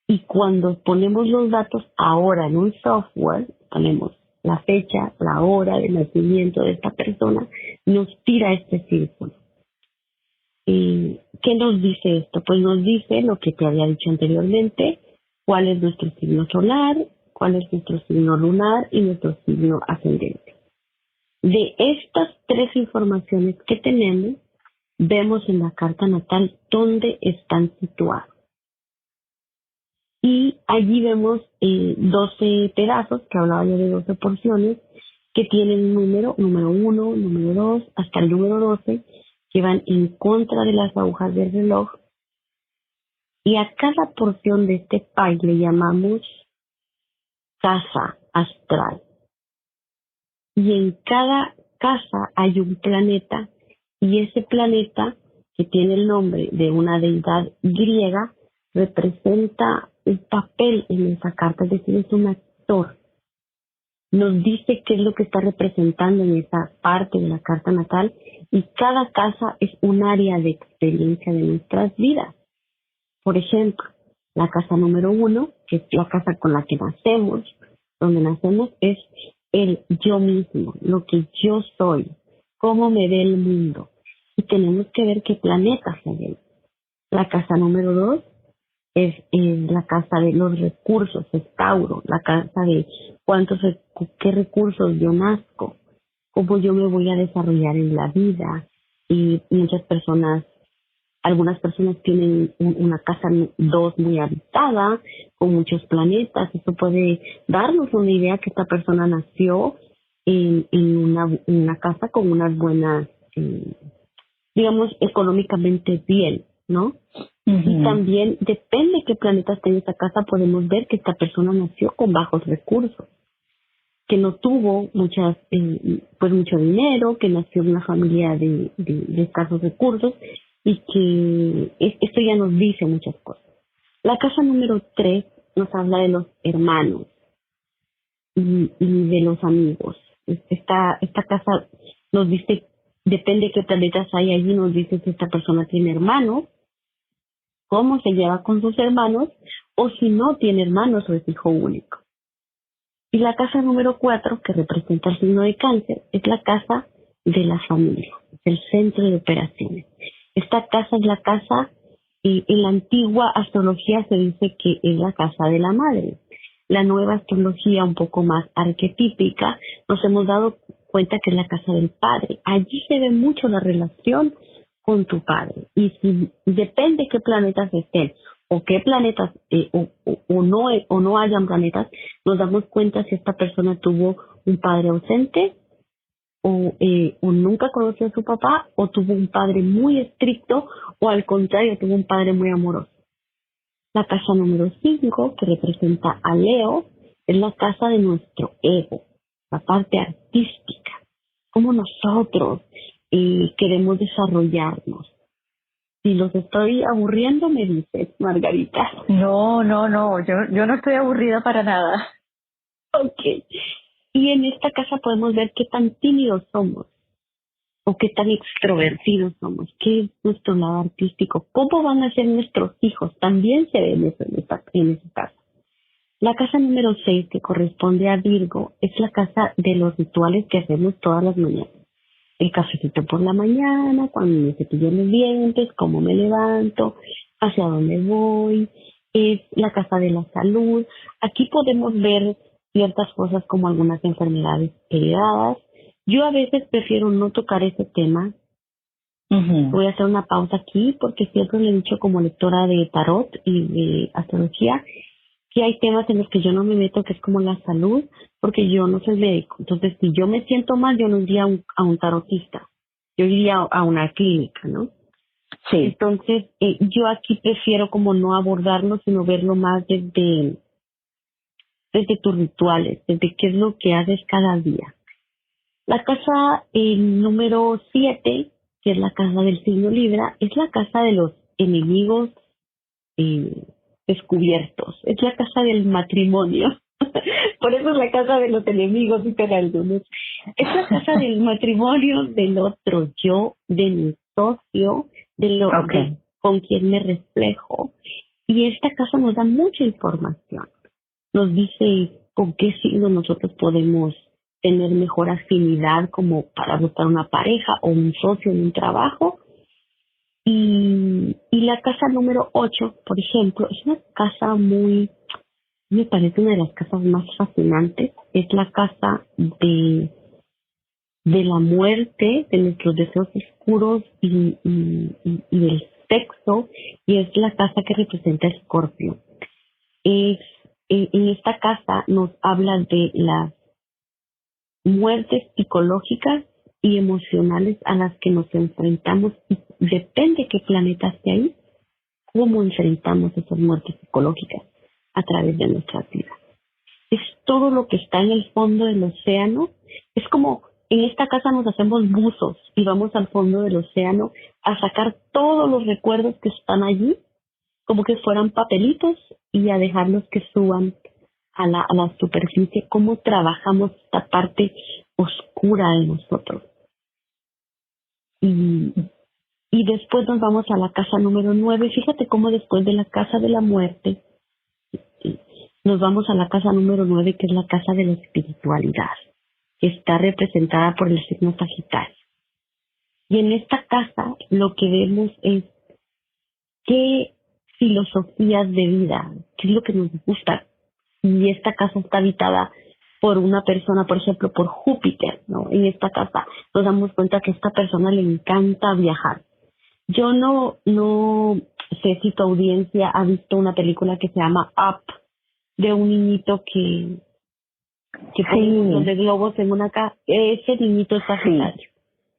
y cuando ponemos los datos ahora en un software, ponemos la fecha, la hora de nacimiento de esta persona, nos tira este círculo. ¿Y qué nos dice esto? Pues nos dice lo que te había dicho anteriormente, cuál es nuestro signo solar, cuál es nuestro signo lunar y nuestro signo ascendente. De estas tres informaciones que tenemos, vemos en la carta natal dónde están situados. Y allí vemos 12 pedazos, que hablaba yo de 12 porciones, que tienen un número 1, número 2, hasta el número 12, que van en contra de las agujas del reloj. Y a cada porción de este pie le llamamos casa astral. Y en cada casa hay un planeta y ese planeta, que tiene el nombre de una deidad griega, representa un papel en esa carta, es decir, es un actor. Nos dice qué es lo que está representando en esa parte de la carta natal y cada casa es un área de experiencia de nuestras vidas. Por ejemplo, la casa número 1, que es la casa con la que nacemos, donde nacemos, es el yo mismo, lo que yo soy, cómo me ve el mundo. Y tenemos que ver qué planetas hay ahí. La casa número 2 es la casa de los recursos, es Tauro, la casa de qué recursos yo nazco, cómo yo me voy a desarrollar en la vida. Y algunas personas tienen una casa 2 muy habitada, con muchos planetas. Eso puede darnos una idea que esta persona nació en una casa con unas buenas, digamos, económicamente bien, ¿no? Y Ujú. también depende qué planeta esté en esta casa, podemos ver que esta persona nació con bajos recursos, que no tuvo pues mucho dinero, que nació en una familia de escasos recursos y que esto ya nos dice muchas cosas. La casa número 3 nos habla de los hermanos y de los amigos. Esta casa nos dice, depende qué planetas hay allí, nos dice si esta persona tiene hermanos, cómo se lleva con sus hermanos, o si no tiene hermanos o es hijo único. Y la casa número 4, que representa el signo de Cáncer, es la casa de la familia, el centro de operaciones. Esta casa es la casa, y en la antigua astrología se dice que es la casa de la madre. La nueva astrología, un poco más arquetípica, nos hemos dado cuenta que es la casa del padre. Allí se ve mucho la relación con tu padre. Y si depende qué planetas estén o qué planetas o no hayan planetas, nos damos cuenta si esta persona tuvo un padre ausente o nunca conoció a su papá o tuvo un padre muy estricto o al contrario tuvo un padre muy amoroso. La casa número 5, que representa a Leo, es la casa de nuestro ego, la parte artística, cómo nosotros queremos desarrollarnos. Si los estoy aburriendo, me dices, Margarita. No, no, no, yo no estoy aburrida para nada. Ok. Y en esta casa podemos ver qué tan tímidos somos o qué tan extrovertidos somos, qué es nuestro lado artístico, cómo van a ser nuestros hijos. También se ve eso en esa casa. La casa número 6, que corresponde a Virgo, es la casa de los rituales que hacemos todas las mañanas. El cafecito por la mañana, cuando me cepillo los dientes, cómo me levanto, hacia dónde voy. Es la casa de la salud. Aquí podemos ver ciertas cosas como algunas enfermedades heredadas. Yo a veces prefiero no tocar ese tema. Voy a hacer una pausa aquí porque siempre le he dicho como lectora de tarot y de astrología que hay temas en los que yo no me meto, que es como la salud, porque yo no soy médico. Entonces, si yo me siento mal, yo no iría a un tarotista. Yo iría a una clínica, ¿no? Sí. Entonces, yo aquí prefiero como no abordarlo, sino verlo más desde tus rituales, desde qué es lo que haces cada día. La casa número 7, que es la casa del signo Libra, es la casa de los enemigos descubiertos. Es la casa del matrimonio. Por eso es la casa de los enemigos, dicen algunos. Es la casa del matrimonio, del otro yo, de mi socio, de con quien me reflejo. Y esta casa nos da mucha información. Nos dice con qué signo nosotros podemos tener mejor afinidad como para buscar una pareja o un socio en un trabajo. Y la casa número 8, por ejemplo, es una casa me parece una de las casas más fascinantes. Es la casa de la muerte, de nuestros deseos oscuros y del sexo, y es la casa que representa a Escorpio. En esta casa nos habla de las muertes psicológicas y emocionales a las que nos enfrentamos y depende qué planeta esté ahí, cómo enfrentamos esas muertes psicológicas a través de nuestra vida. Es todo lo que está en el fondo del océano. Es como en esta casa nos hacemos buzos y vamos al fondo del océano a sacar todos los recuerdos que están allí, como que fueran papelitos, y a dejarlos que suban a la superficie, cómo trabajamos esta parte oscura de nosotros. Y después nos vamos a la casa número 9. Fíjate cómo después de la casa de la muerte, nos vamos a la casa número 9, que es la casa de la espiritualidad, que está representada por el signo Sagitario. Y en esta casa lo que vemos es qué filosofías de vida, qué es lo que nos gusta. Y esta casa está habitada por una persona, por ejemplo, por Júpiter, ¿no? En esta casa nos damos cuenta que a esta persona le encanta viajar. Yo no sé si tu audiencia ha visto una película que se llama Up, de un niñito que pone un montón de globos en una casa. Ese niñito es Sagitario.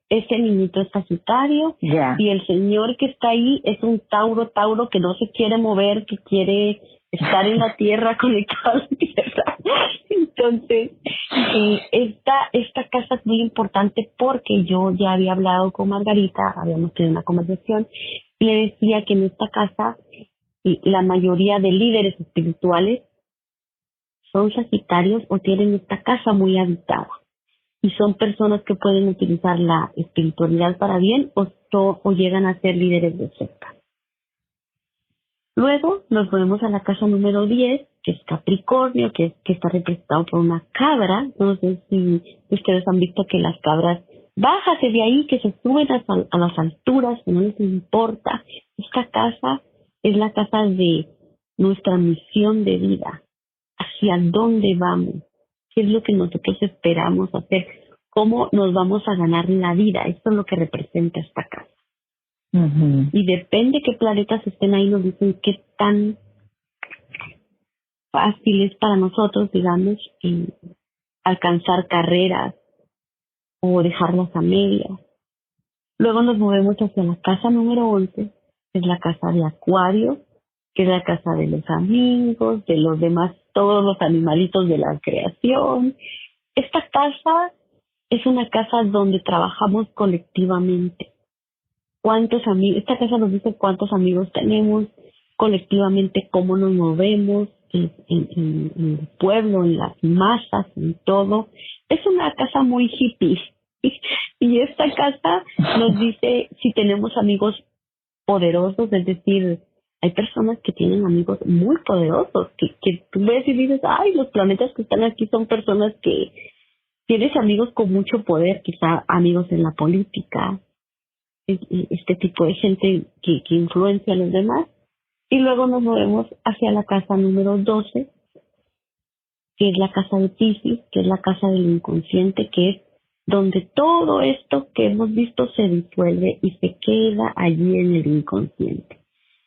Ese niñito es Sagitario. Y el señor que está ahí es un Tauro que no se quiere mover, que quiere estar en la tierra, conectado a la tierra. Entonces, esta casa es muy importante porque yo ya había hablado con Margarita, habíamos tenido una conversación, y le decía que en esta casa la mayoría de líderes espirituales son Sagitarios o tienen esta casa muy habitada. Y son personas que pueden utilizar la espiritualidad para bien o llegan a ser líderes de secta. Luego nos movemos a la casa número 10, que es Capricornio, que está representado por una cabra. No sé si ustedes han visto que las cabras, bájate de ahí, que se suben a las alturas, que no les importa. Esta casa es la casa de nuestra misión de vida. ¿Hacia dónde vamos? ¿Qué es lo que nosotros esperamos hacer? ¿Cómo nos vamos a ganar la vida? Esto es lo que representa esta casa. Ujú. Y depende qué planetas estén ahí, nos dicen qué tan fácil es para nosotros, digamos, alcanzar carreras o dejarlas a medias. Luego nos movemos hacia la casa número 11, que es la casa de Acuario, que es la casa de los amigos, de los demás, todos los animalitos de la creación. Esta casa es una casa donde trabajamos colectivamente. ¿Cuántos amigos? Esta casa nos dice cuántos amigos tenemos, colectivamente cómo nos movemos en el pueblo, en las masas, en todo. Es una casa muy hippie. Y esta casa nos dice si tenemos amigos poderosos, es decir, hay personas que tienen amigos muy poderosos, que tú ves y dices, ay, los planetas que están aquí son personas que tienes amigos con mucho poder, quizá amigos en la política, este tipo de gente que influencia a los demás. Y luego nos movemos hacia la casa número 12, que es la casa de Piscis, que es la casa del inconsciente, que es donde todo esto que hemos visto se disuelve y se queda allí en el inconsciente.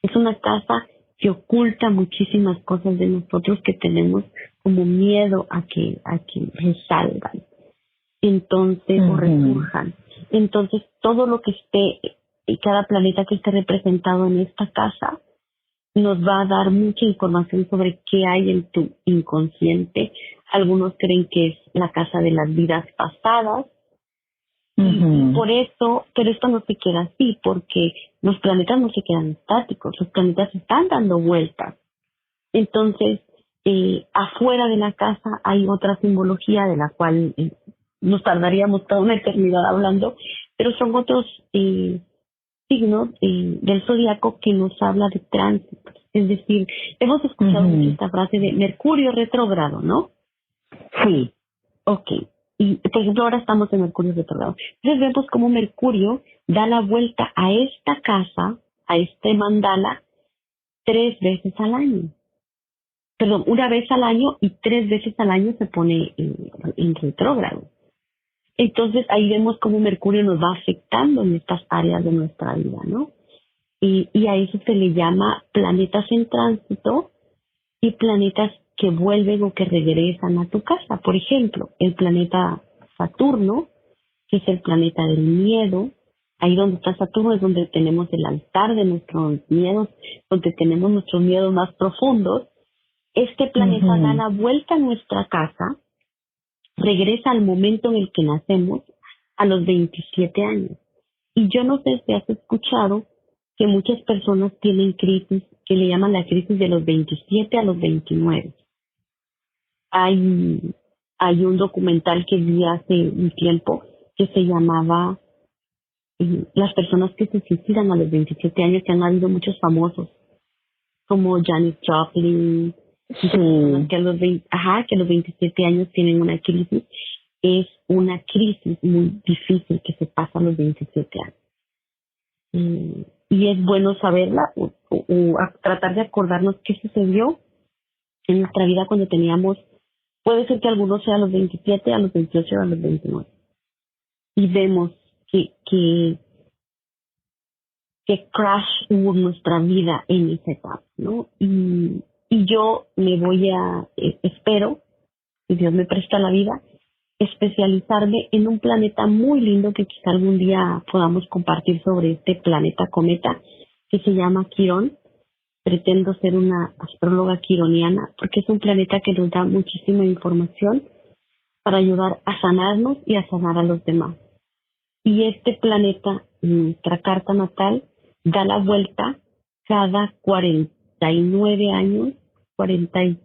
Es una casa que oculta muchísimas cosas de nosotros que tenemos como miedo a que resalgan, entonces, o resurjan. Entonces, todo lo que esté, y cada planeta que esté representado en esta casa, nos va a dar mucha información sobre qué hay en tu inconsciente. Algunos creen que es la casa de las vidas pasadas. Y por eso, pero esto no se queda así, porque los planetas no se quedan estáticos, los planetas están dando vueltas. Entonces, afuera de la casa hay otra simbología de la cual nos tardaríamos toda una eternidad hablando, pero son otros signos del zodiaco que nos habla de tránsitos. Es decir, hemos escuchado mucho esta frase de Mercurio retrógrado, ¿no? Sí. Ok. Y, por ejemplo, ahora estamos en Mercurio retrógrado. Entonces vemos cómo Mercurio da la vuelta a esta casa, a este mandala, 3 veces al año. Perdón, 1 vez al año y 3 veces al año se pone en retrógrado. Entonces ahí vemos cómo Mercurio nos va afectando en estas áreas de nuestra vida, ¿no? Y a eso se le llama planetas en tránsito y planetas que vuelven o que regresan a tu casa. Por ejemplo, el planeta Saturno, que es el planeta del miedo. Ahí donde está Saturno es donde tenemos el altar de nuestros miedos, donde tenemos nuestros miedos más profundos. Este planeta da la vuelta a nuestra casa, regresa al momento en el que nacemos, a los 27 años. Y yo no sé si has escuchado que muchas personas tienen crisis, que le llaman la crisis de los 27 a los 29. Hay un documental que vi hace un tiempo que se llamaba Las personas que se suicidan a los 27 años, que han habido muchos famosos, como Janis Joplin, que a los 27 años tienen una crisis. Es una crisis muy difícil que se pasa a los 27 años. Y es bueno saberla o tratar de acordarnos qué sucedió en nuestra vida cuando teníamos, puede ser que algunos sea a los 27, a los 28, a los 29. Y vemos que crash hubo en nuestra vida en esa etapa, ¿no? Y yo me voy espero, si Dios me presta la vida, especializarme en un planeta muy lindo que quizá algún día podamos compartir sobre este planeta cometa que se llama Quirón. Pretendo ser una astróloga quironiana porque es un planeta que nos da muchísima información para ayudar a sanarnos y a sanar a los demás. Y este planeta, nuestra carta natal, da la vuelta cada 49 años,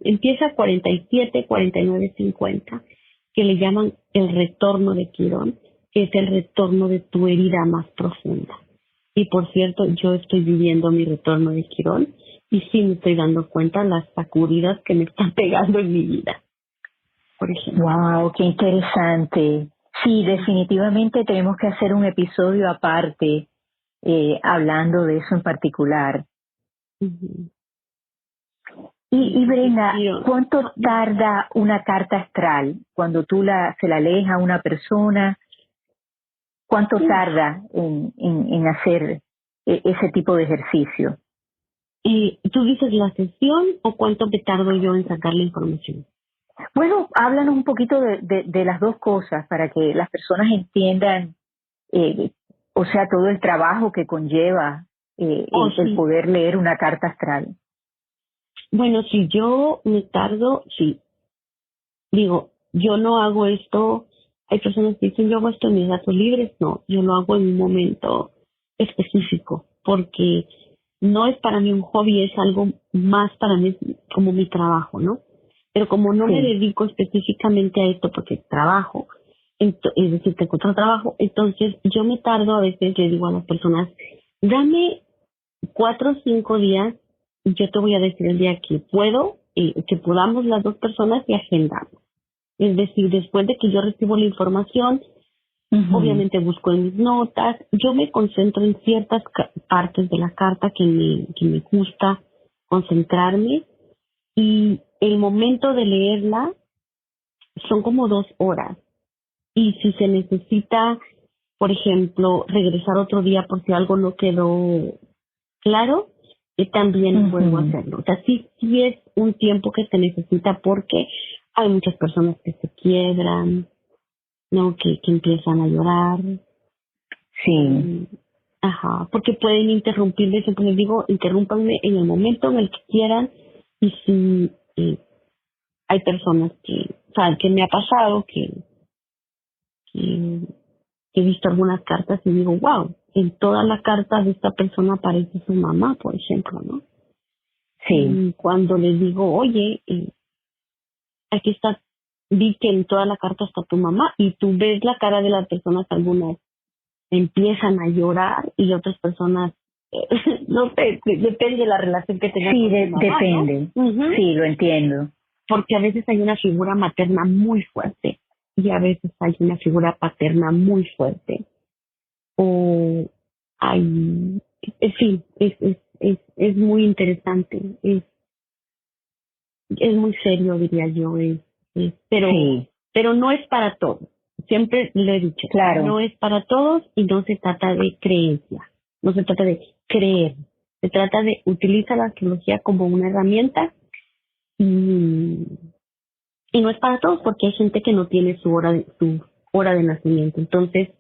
empieza 47, 49, 50, que le llaman el retorno de Quirón, que es el retorno de tu herida más profunda. Y por cierto, yo estoy viviendo mi retorno de Quirón y sí me estoy dando cuenta las sacudidas que me están pegando en mi vida, por ejemplo. Wow, qué interesante. Sí, definitivamente tenemos que hacer un episodio aparte hablando de eso en particular. Uh-huh. Y Brenda, ¿cuánto tarda una carta astral cuando tú se la lees a una persona? ¿Cuánto tarda en hacer? ese tipo de ejercicio. ¿Tú dices la sesión o cuánto me tardo yo en sacar la información? Bueno, háblanos un poquito de las dos cosas para que las personas entiendan, o sea, todo el trabajo que conlleva el Sí. poder leer una carta astral. Bueno, si yo me tardo, sí. Digo, yo no hago esto. Hay personas que dicen, yo hago esto en mis ratos libres. No, yo lo hago en un momento específico, porque no es para mí un hobby, es algo más para mí, como mi trabajo, ¿no? Pero como no me dedico específicamente a esto porque trabajo, es decir, tengo otro trabajo, entonces yo me tardo, a veces le digo a las personas, dame 4 o 5 días, y yo te voy a decir el día que puedo, que podamos las dos personas y agendamos. Es decir, después de que yo recibo la información, obviamente busco en mis notas, yo me concentro en ciertas partes de la carta que me gusta concentrarme, y el momento de leerla son como 2 horas. Y si se necesita, por ejemplo, regresar otro día por si algo no quedó claro, también vuelvo a hacerlo. O sea, sí es un tiempo que se necesita porque hay muchas personas que se quiebran, ¿no? Que empiezan a llorar. Sí. Ajá, porque pueden interrumpirme, siempre les digo, interrúmpanme en el momento en el que quieran. Y si hay personas que, o sea, que me ha pasado que he visto algunas cartas y digo, wow, en toda la carta de esta persona aparece su mamá, por ejemplo, ¿no? Sí. Y cuando les digo, oye, aquí está, vi que en toda la carta está tu mamá, y tú ves la cara de las personas, algunas empiezan a llorar y otras personas, no sé, depende de la relación que tengan con su mamá, depende. ¿no? Sí, lo entiendo. Porque a veces hay una figura materna muy fuerte y a veces hay una figura paterna muy fuerte. O hay, en fin, es muy interesante, es muy serio, diría yo, pero no es para todos. Siempre lo he dicho, claro. No es para todos, y no se trata de creencia, no se trata de creer, se trata de utilizar la astrología como una herramienta, y no es para todos porque hay gente que no tiene su hora de nacimiento. Entonces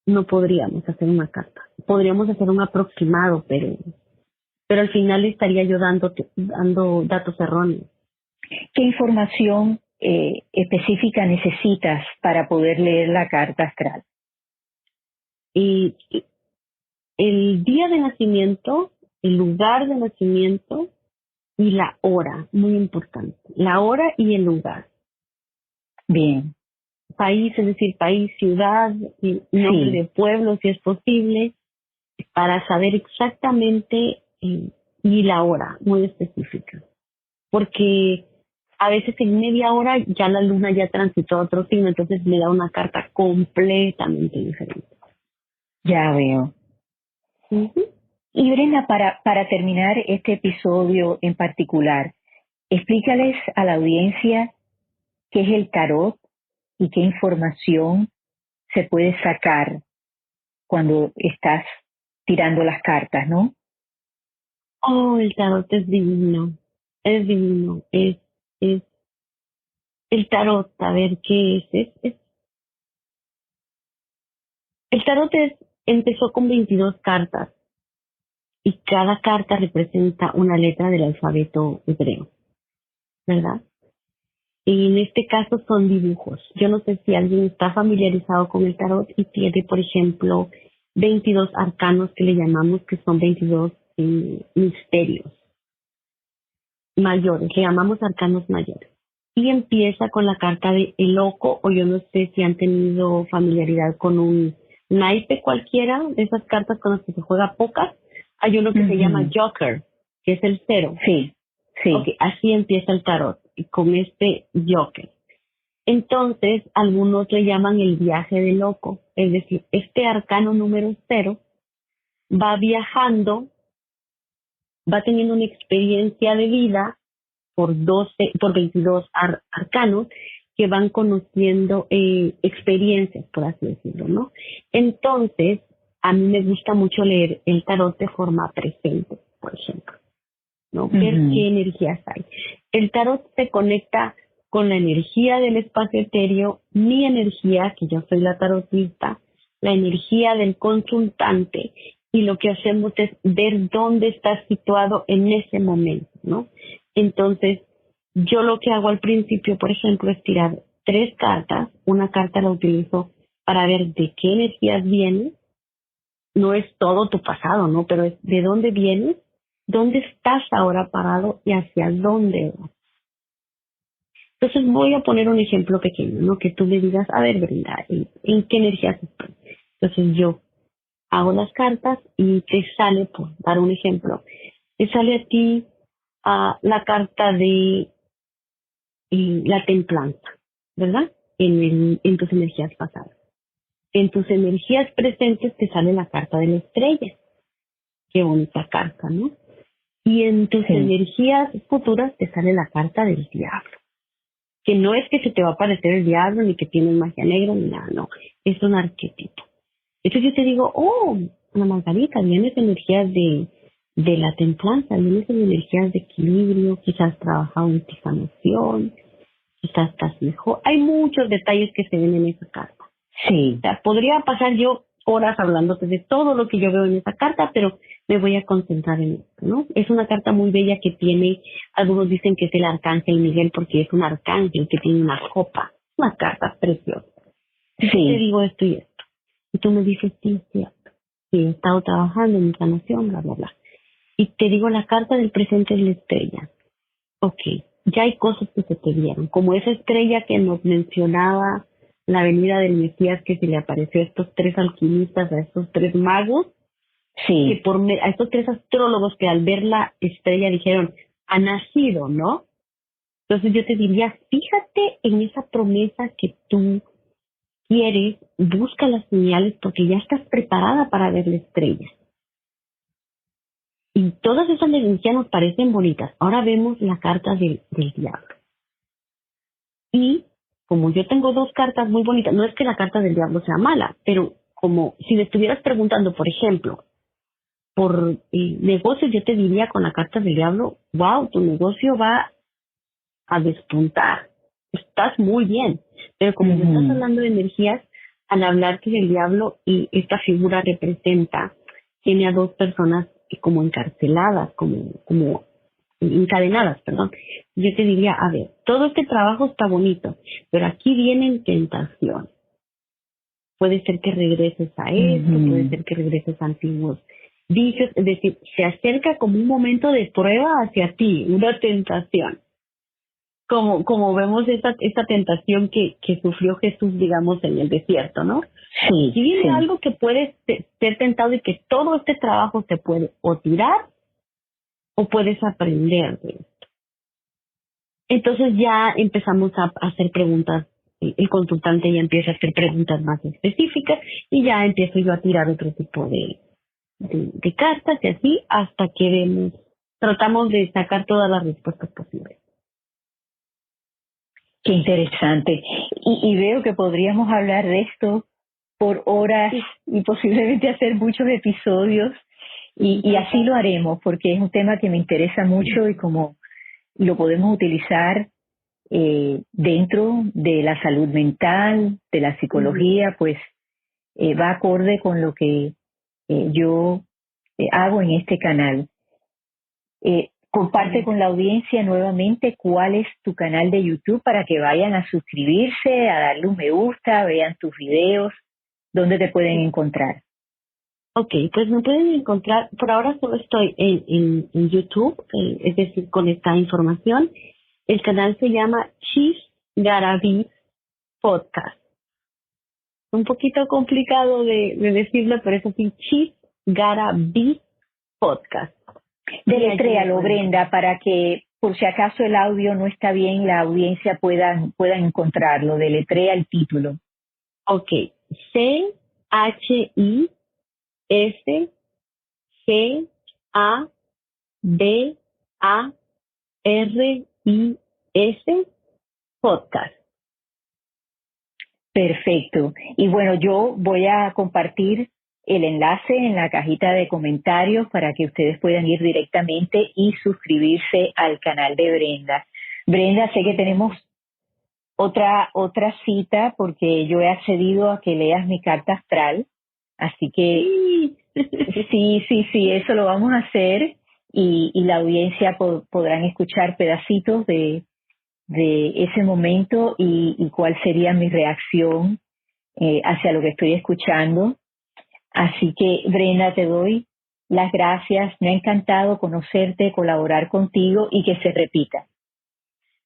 no podríamos hacer una carta, podríamos hacer un aproximado, pero al final estaría yo dando datos erróneos. ¿Qué información específica necesitas para poder leer la carta astral? Y el día de nacimiento, el lugar de nacimiento y la hora, muy importante. La hora y el lugar. Bien. País, es decir, país, ciudad, y nombre de pueblo, si es posible, para saber exactamente, y la hora, muy específica. Porque a veces en media hora ya la luna ya transitó a otro signo, entonces me da una carta completamente diferente. Ya veo. Y Brenda, para terminar este episodio en particular, explícales a la audiencia qué es el tarot y qué información se puede sacar cuando estás tirando las cartas, ¿no? Oh, el tarot es divino, es el tarot, a ver qué es. El tarot empezó con 22 cartas, y cada carta representa una letra del alfabeto hebreo, ¿verdad? Y en este caso son dibujos. Yo no sé si alguien está familiarizado con el tarot y tiene, por ejemplo, 22 arcanos que le llamamos, que son 22 misterios mayores, le llamamos arcanos mayores. Y empieza con la carta de el loco, o yo no sé si han tenido familiaridad con un naipe cualquiera de esas cartas con las que se juega pocas. Hay uno que se llama Joker, que es el 0. Sí. Okay, así empieza el tarot, y con este Joker. Entonces, algunos le llaman el viaje del loco, es decir, este arcano número 0 va viajando, va teniendo una experiencia de vida por 22 arcanos que van conociendo experiencias, por así decirlo, ¿no? Entonces, a mí me gusta mucho leer el tarot de forma presente, por ejemplo, ¿no? Ver qué energías hay. El tarot se conecta con la energía del espacio etéreo, mi energía, que yo soy la tarotista, la energía del consultante, y lo que hacemos es ver dónde estás situado en ese momento, ¿no? Entonces, yo lo que hago al principio, por ejemplo, es tirar 3 cartas. Una carta la utilizo para ver de qué energías vienes. No es todo tu pasado, ¿no? Pero es de dónde vienes, dónde estás ahora parado y hacia dónde vas. Entonces voy a poner un ejemplo pequeño, ¿no? Que tú me digas, a ver, Brenda, ¿en qué energías estás? Entonces yo hago las cartas y te sale, por dar un ejemplo, te sale a ti la carta de la templanza, ¿verdad? En tus energías pasadas. En tus energías presentes te sale la carta de la estrella. Qué bonita carta, ¿no? Y en tus energías futuras te sale la carta del diablo. Que no es que se te va a aparecer el diablo, ni que tienes magia negra, ni nada, no. Es un arquetipo. Entonces yo te digo, Ana Margarita, vienes de energías de la templanza, vienes de energías de equilibrio, quizás has trabajado en tu sanación, quizás estás mejor. Hay muchos detalles que se ven en esa carta. Sí. O sea, podría pasar yo horas hablándote de todo lo que yo veo en esa carta, pero me voy a concentrar en esto, ¿no? Es una carta muy bella que tiene, algunos dicen que es el arcángel Miguel porque es un arcángel que tiene una copa, una carta preciosa. Y Sí. te digo esto y esto. Y tú me dices, sí, es cierto. Sí, he estado trabajando en mi sanación, bla, bla, bla. Y te digo, la carta del presente es la estrella. Ok, ya hay cosas que se te dieron, como esa estrella que nos mencionaba la venida del Mesías, que se le apareció a estos 3 alquimistas, a estos 3 magos, Sí. que a estos 3 astrólogos que al ver la estrella dijeron, ha nacido, ¿no? Entonces yo te diría, fíjate en esa promesa que tú quieres, busca las señales porque ya estás preparada para ver la estrella. Y todas esas energías nos parecen bonitas. Ahora vemos la carta del diablo. Y como yo tengo 2 cartas muy bonitas, no es que la carta del diablo sea mala, pero como si me estuvieras preguntando, por ejemplo, por negocios, yo te diría con la carta del diablo, wow, tu negocio va a despuntar, estás muy bien. Pero como me estás hablando de energías, al hablarte del diablo y esta figura representa, tiene a 2 personas como encarceladas, como encadenadas, perdón. Yo te diría, a ver, todo este trabajo está bonito, pero aquí vienen tentaciones. Puede ser que regreses a esto, puede ser que regreses a antiguos vicios, es decir, se acerca como un momento de prueba hacia ti, una tentación. Como vemos esta tentación que sufrió Jesús, digamos, en el desierto, ¿no? Sí. Si viene algo que puede ser tentado y que todo este trabajo se puede o tirar o puedes aprender de esto. Entonces ya empezamos a hacer preguntas, el consultante ya empieza a hacer preguntas más específicas y ya empiezo yo a tirar otro tipo de cartas y así hasta que tratamos de sacar todas las respuestas posibles. Qué interesante. Y veo que podríamos hablar de esto por horas y posiblemente hacer muchos episodios y así lo haremos porque es un tema que me interesa mucho y como lo podemos utilizar dentro de la salud mental, de la psicología, pues va acorde con lo que yo hago en este canal. Comparte con la audiencia nuevamente cuál es tu canal de YouTube para que vayan a suscribirse, a darle un me gusta, vean tus videos, dónde te pueden encontrar. Ok, pues me pueden encontrar, por ahora solo estoy en YouTube, es decir, con esta información. El canal se llama Chief Garabí Podcast. Un poquito complicado de decirlo, pero es así, Chief Garabí Podcast. Deletréalo, Brenda, para que por si acaso el audio no está bien, la audiencia pueda encontrarlo. Deletrea el título. Ok, CHISGABARIS Podcast. Perfecto. Y bueno, yo voy a compartir el enlace en la cajita de comentarios para que ustedes puedan ir directamente y suscribirse al canal de Brenda. Brenda, sé que tenemos otra cita porque yo he accedido a que leas mi carta astral, así que sí, eso lo vamos a hacer y la audiencia podrán escuchar pedacitos de ese momento y cuál sería mi reacción hacia lo que estoy escuchando. Así que, Brenda, te doy las gracias. Me ha encantado conocerte, colaborar contigo y que se repita.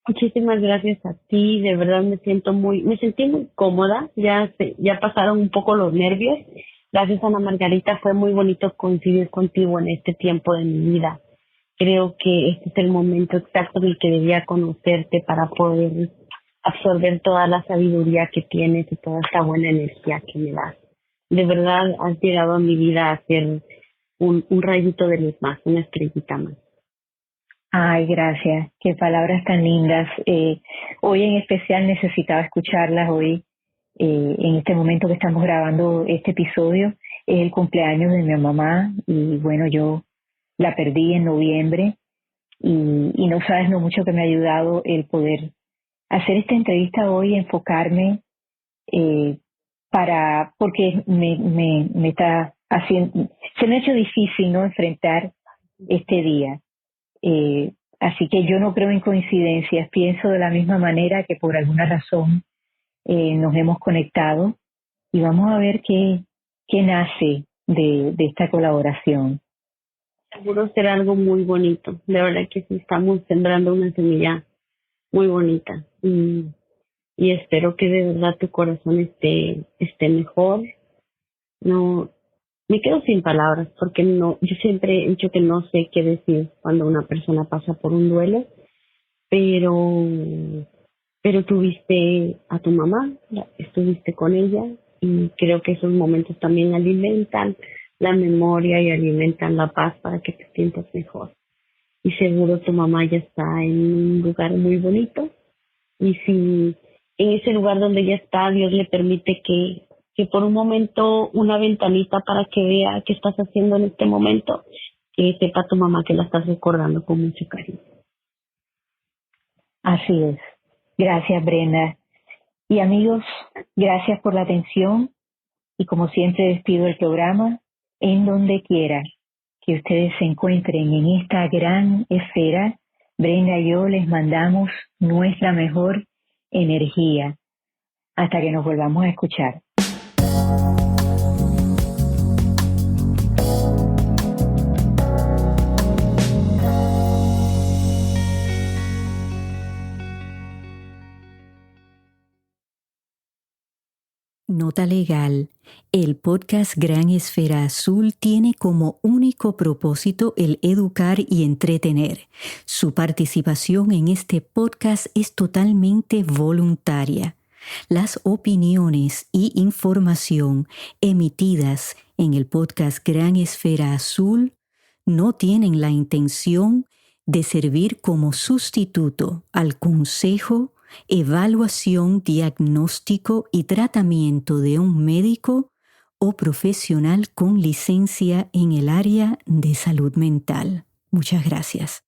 Muchísimas gracias a ti, de verdad me sentí muy cómoda, ya pasaron un poco los nervios. Gracias, Ana Margarita, fue muy bonito coincidir contigo en este tiempo de mi vida. Creo que este es el momento exacto en el que debía conocerte para poder absorber toda la sabiduría que tienes y toda esta buena energía que me das. De verdad has llegado a mi vida a ser un rayito de luz más, una estrellita más. Ay, gracias. Qué palabras tan lindas. Hoy en especial necesitaba escucharlas. Hoy, en este momento que estamos grabando este episodio, es el cumpleaños de mi mamá y bueno, yo la perdí en noviembre y no sabes lo mucho que me ha ayudado el poder hacer esta entrevista hoy, enfocarme porque me está haciendo, se me ha hecho difícil, ¿no?, enfrentar este día. Así que yo no creo en coincidencias, pienso de la misma manera que por alguna razón nos hemos conectado y vamos a ver qué nace de esta colaboración. Seguro será algo muy bonito, de verdad que sí, estamos sembrando una semilla muy bonita y espero que de verdad tu corazón esté mejor. No, me quedo sin palabras porque yo siempre he dicho que no sé qué decir cuando una persona pasa por un duelo, pero tuviste a tu mamá, estuviste con ella y creo que esos momentos también alimentan la memoria y alimentan la paz para que te sientas mejor. Y seguro tu mamá ya está en un lugar muy bonito y si en ese lugar donde ella está Dios le permite que por un momento una ventanita para que vea qué estás haciendo en este momento, que sepa tu mamá que la estás recordando con mucho cariño. Así es. Gracias, Brenda. Y amigos, gracias por la atención y como siempre despido el programa en donde quiera que ustedes se encuentren en esta gran esfera. Brenda y yo les mandamos nuestra mejor energía hasta que nos volvamos a escuchar. Nota legal. El podcast Gran Esfera Azul tiene como único propósito el educar y entretener. Su participación en este podcast es totalmente voluntaria. Las opiniones y información emitidas en el podcast Gran Esfera Azul no tienen la intención de servir como sustituto al consejo, evaluación, diagnóstico y tratamiento de un médico o profesional con licencia en el área de salud mental. Muchas gracias.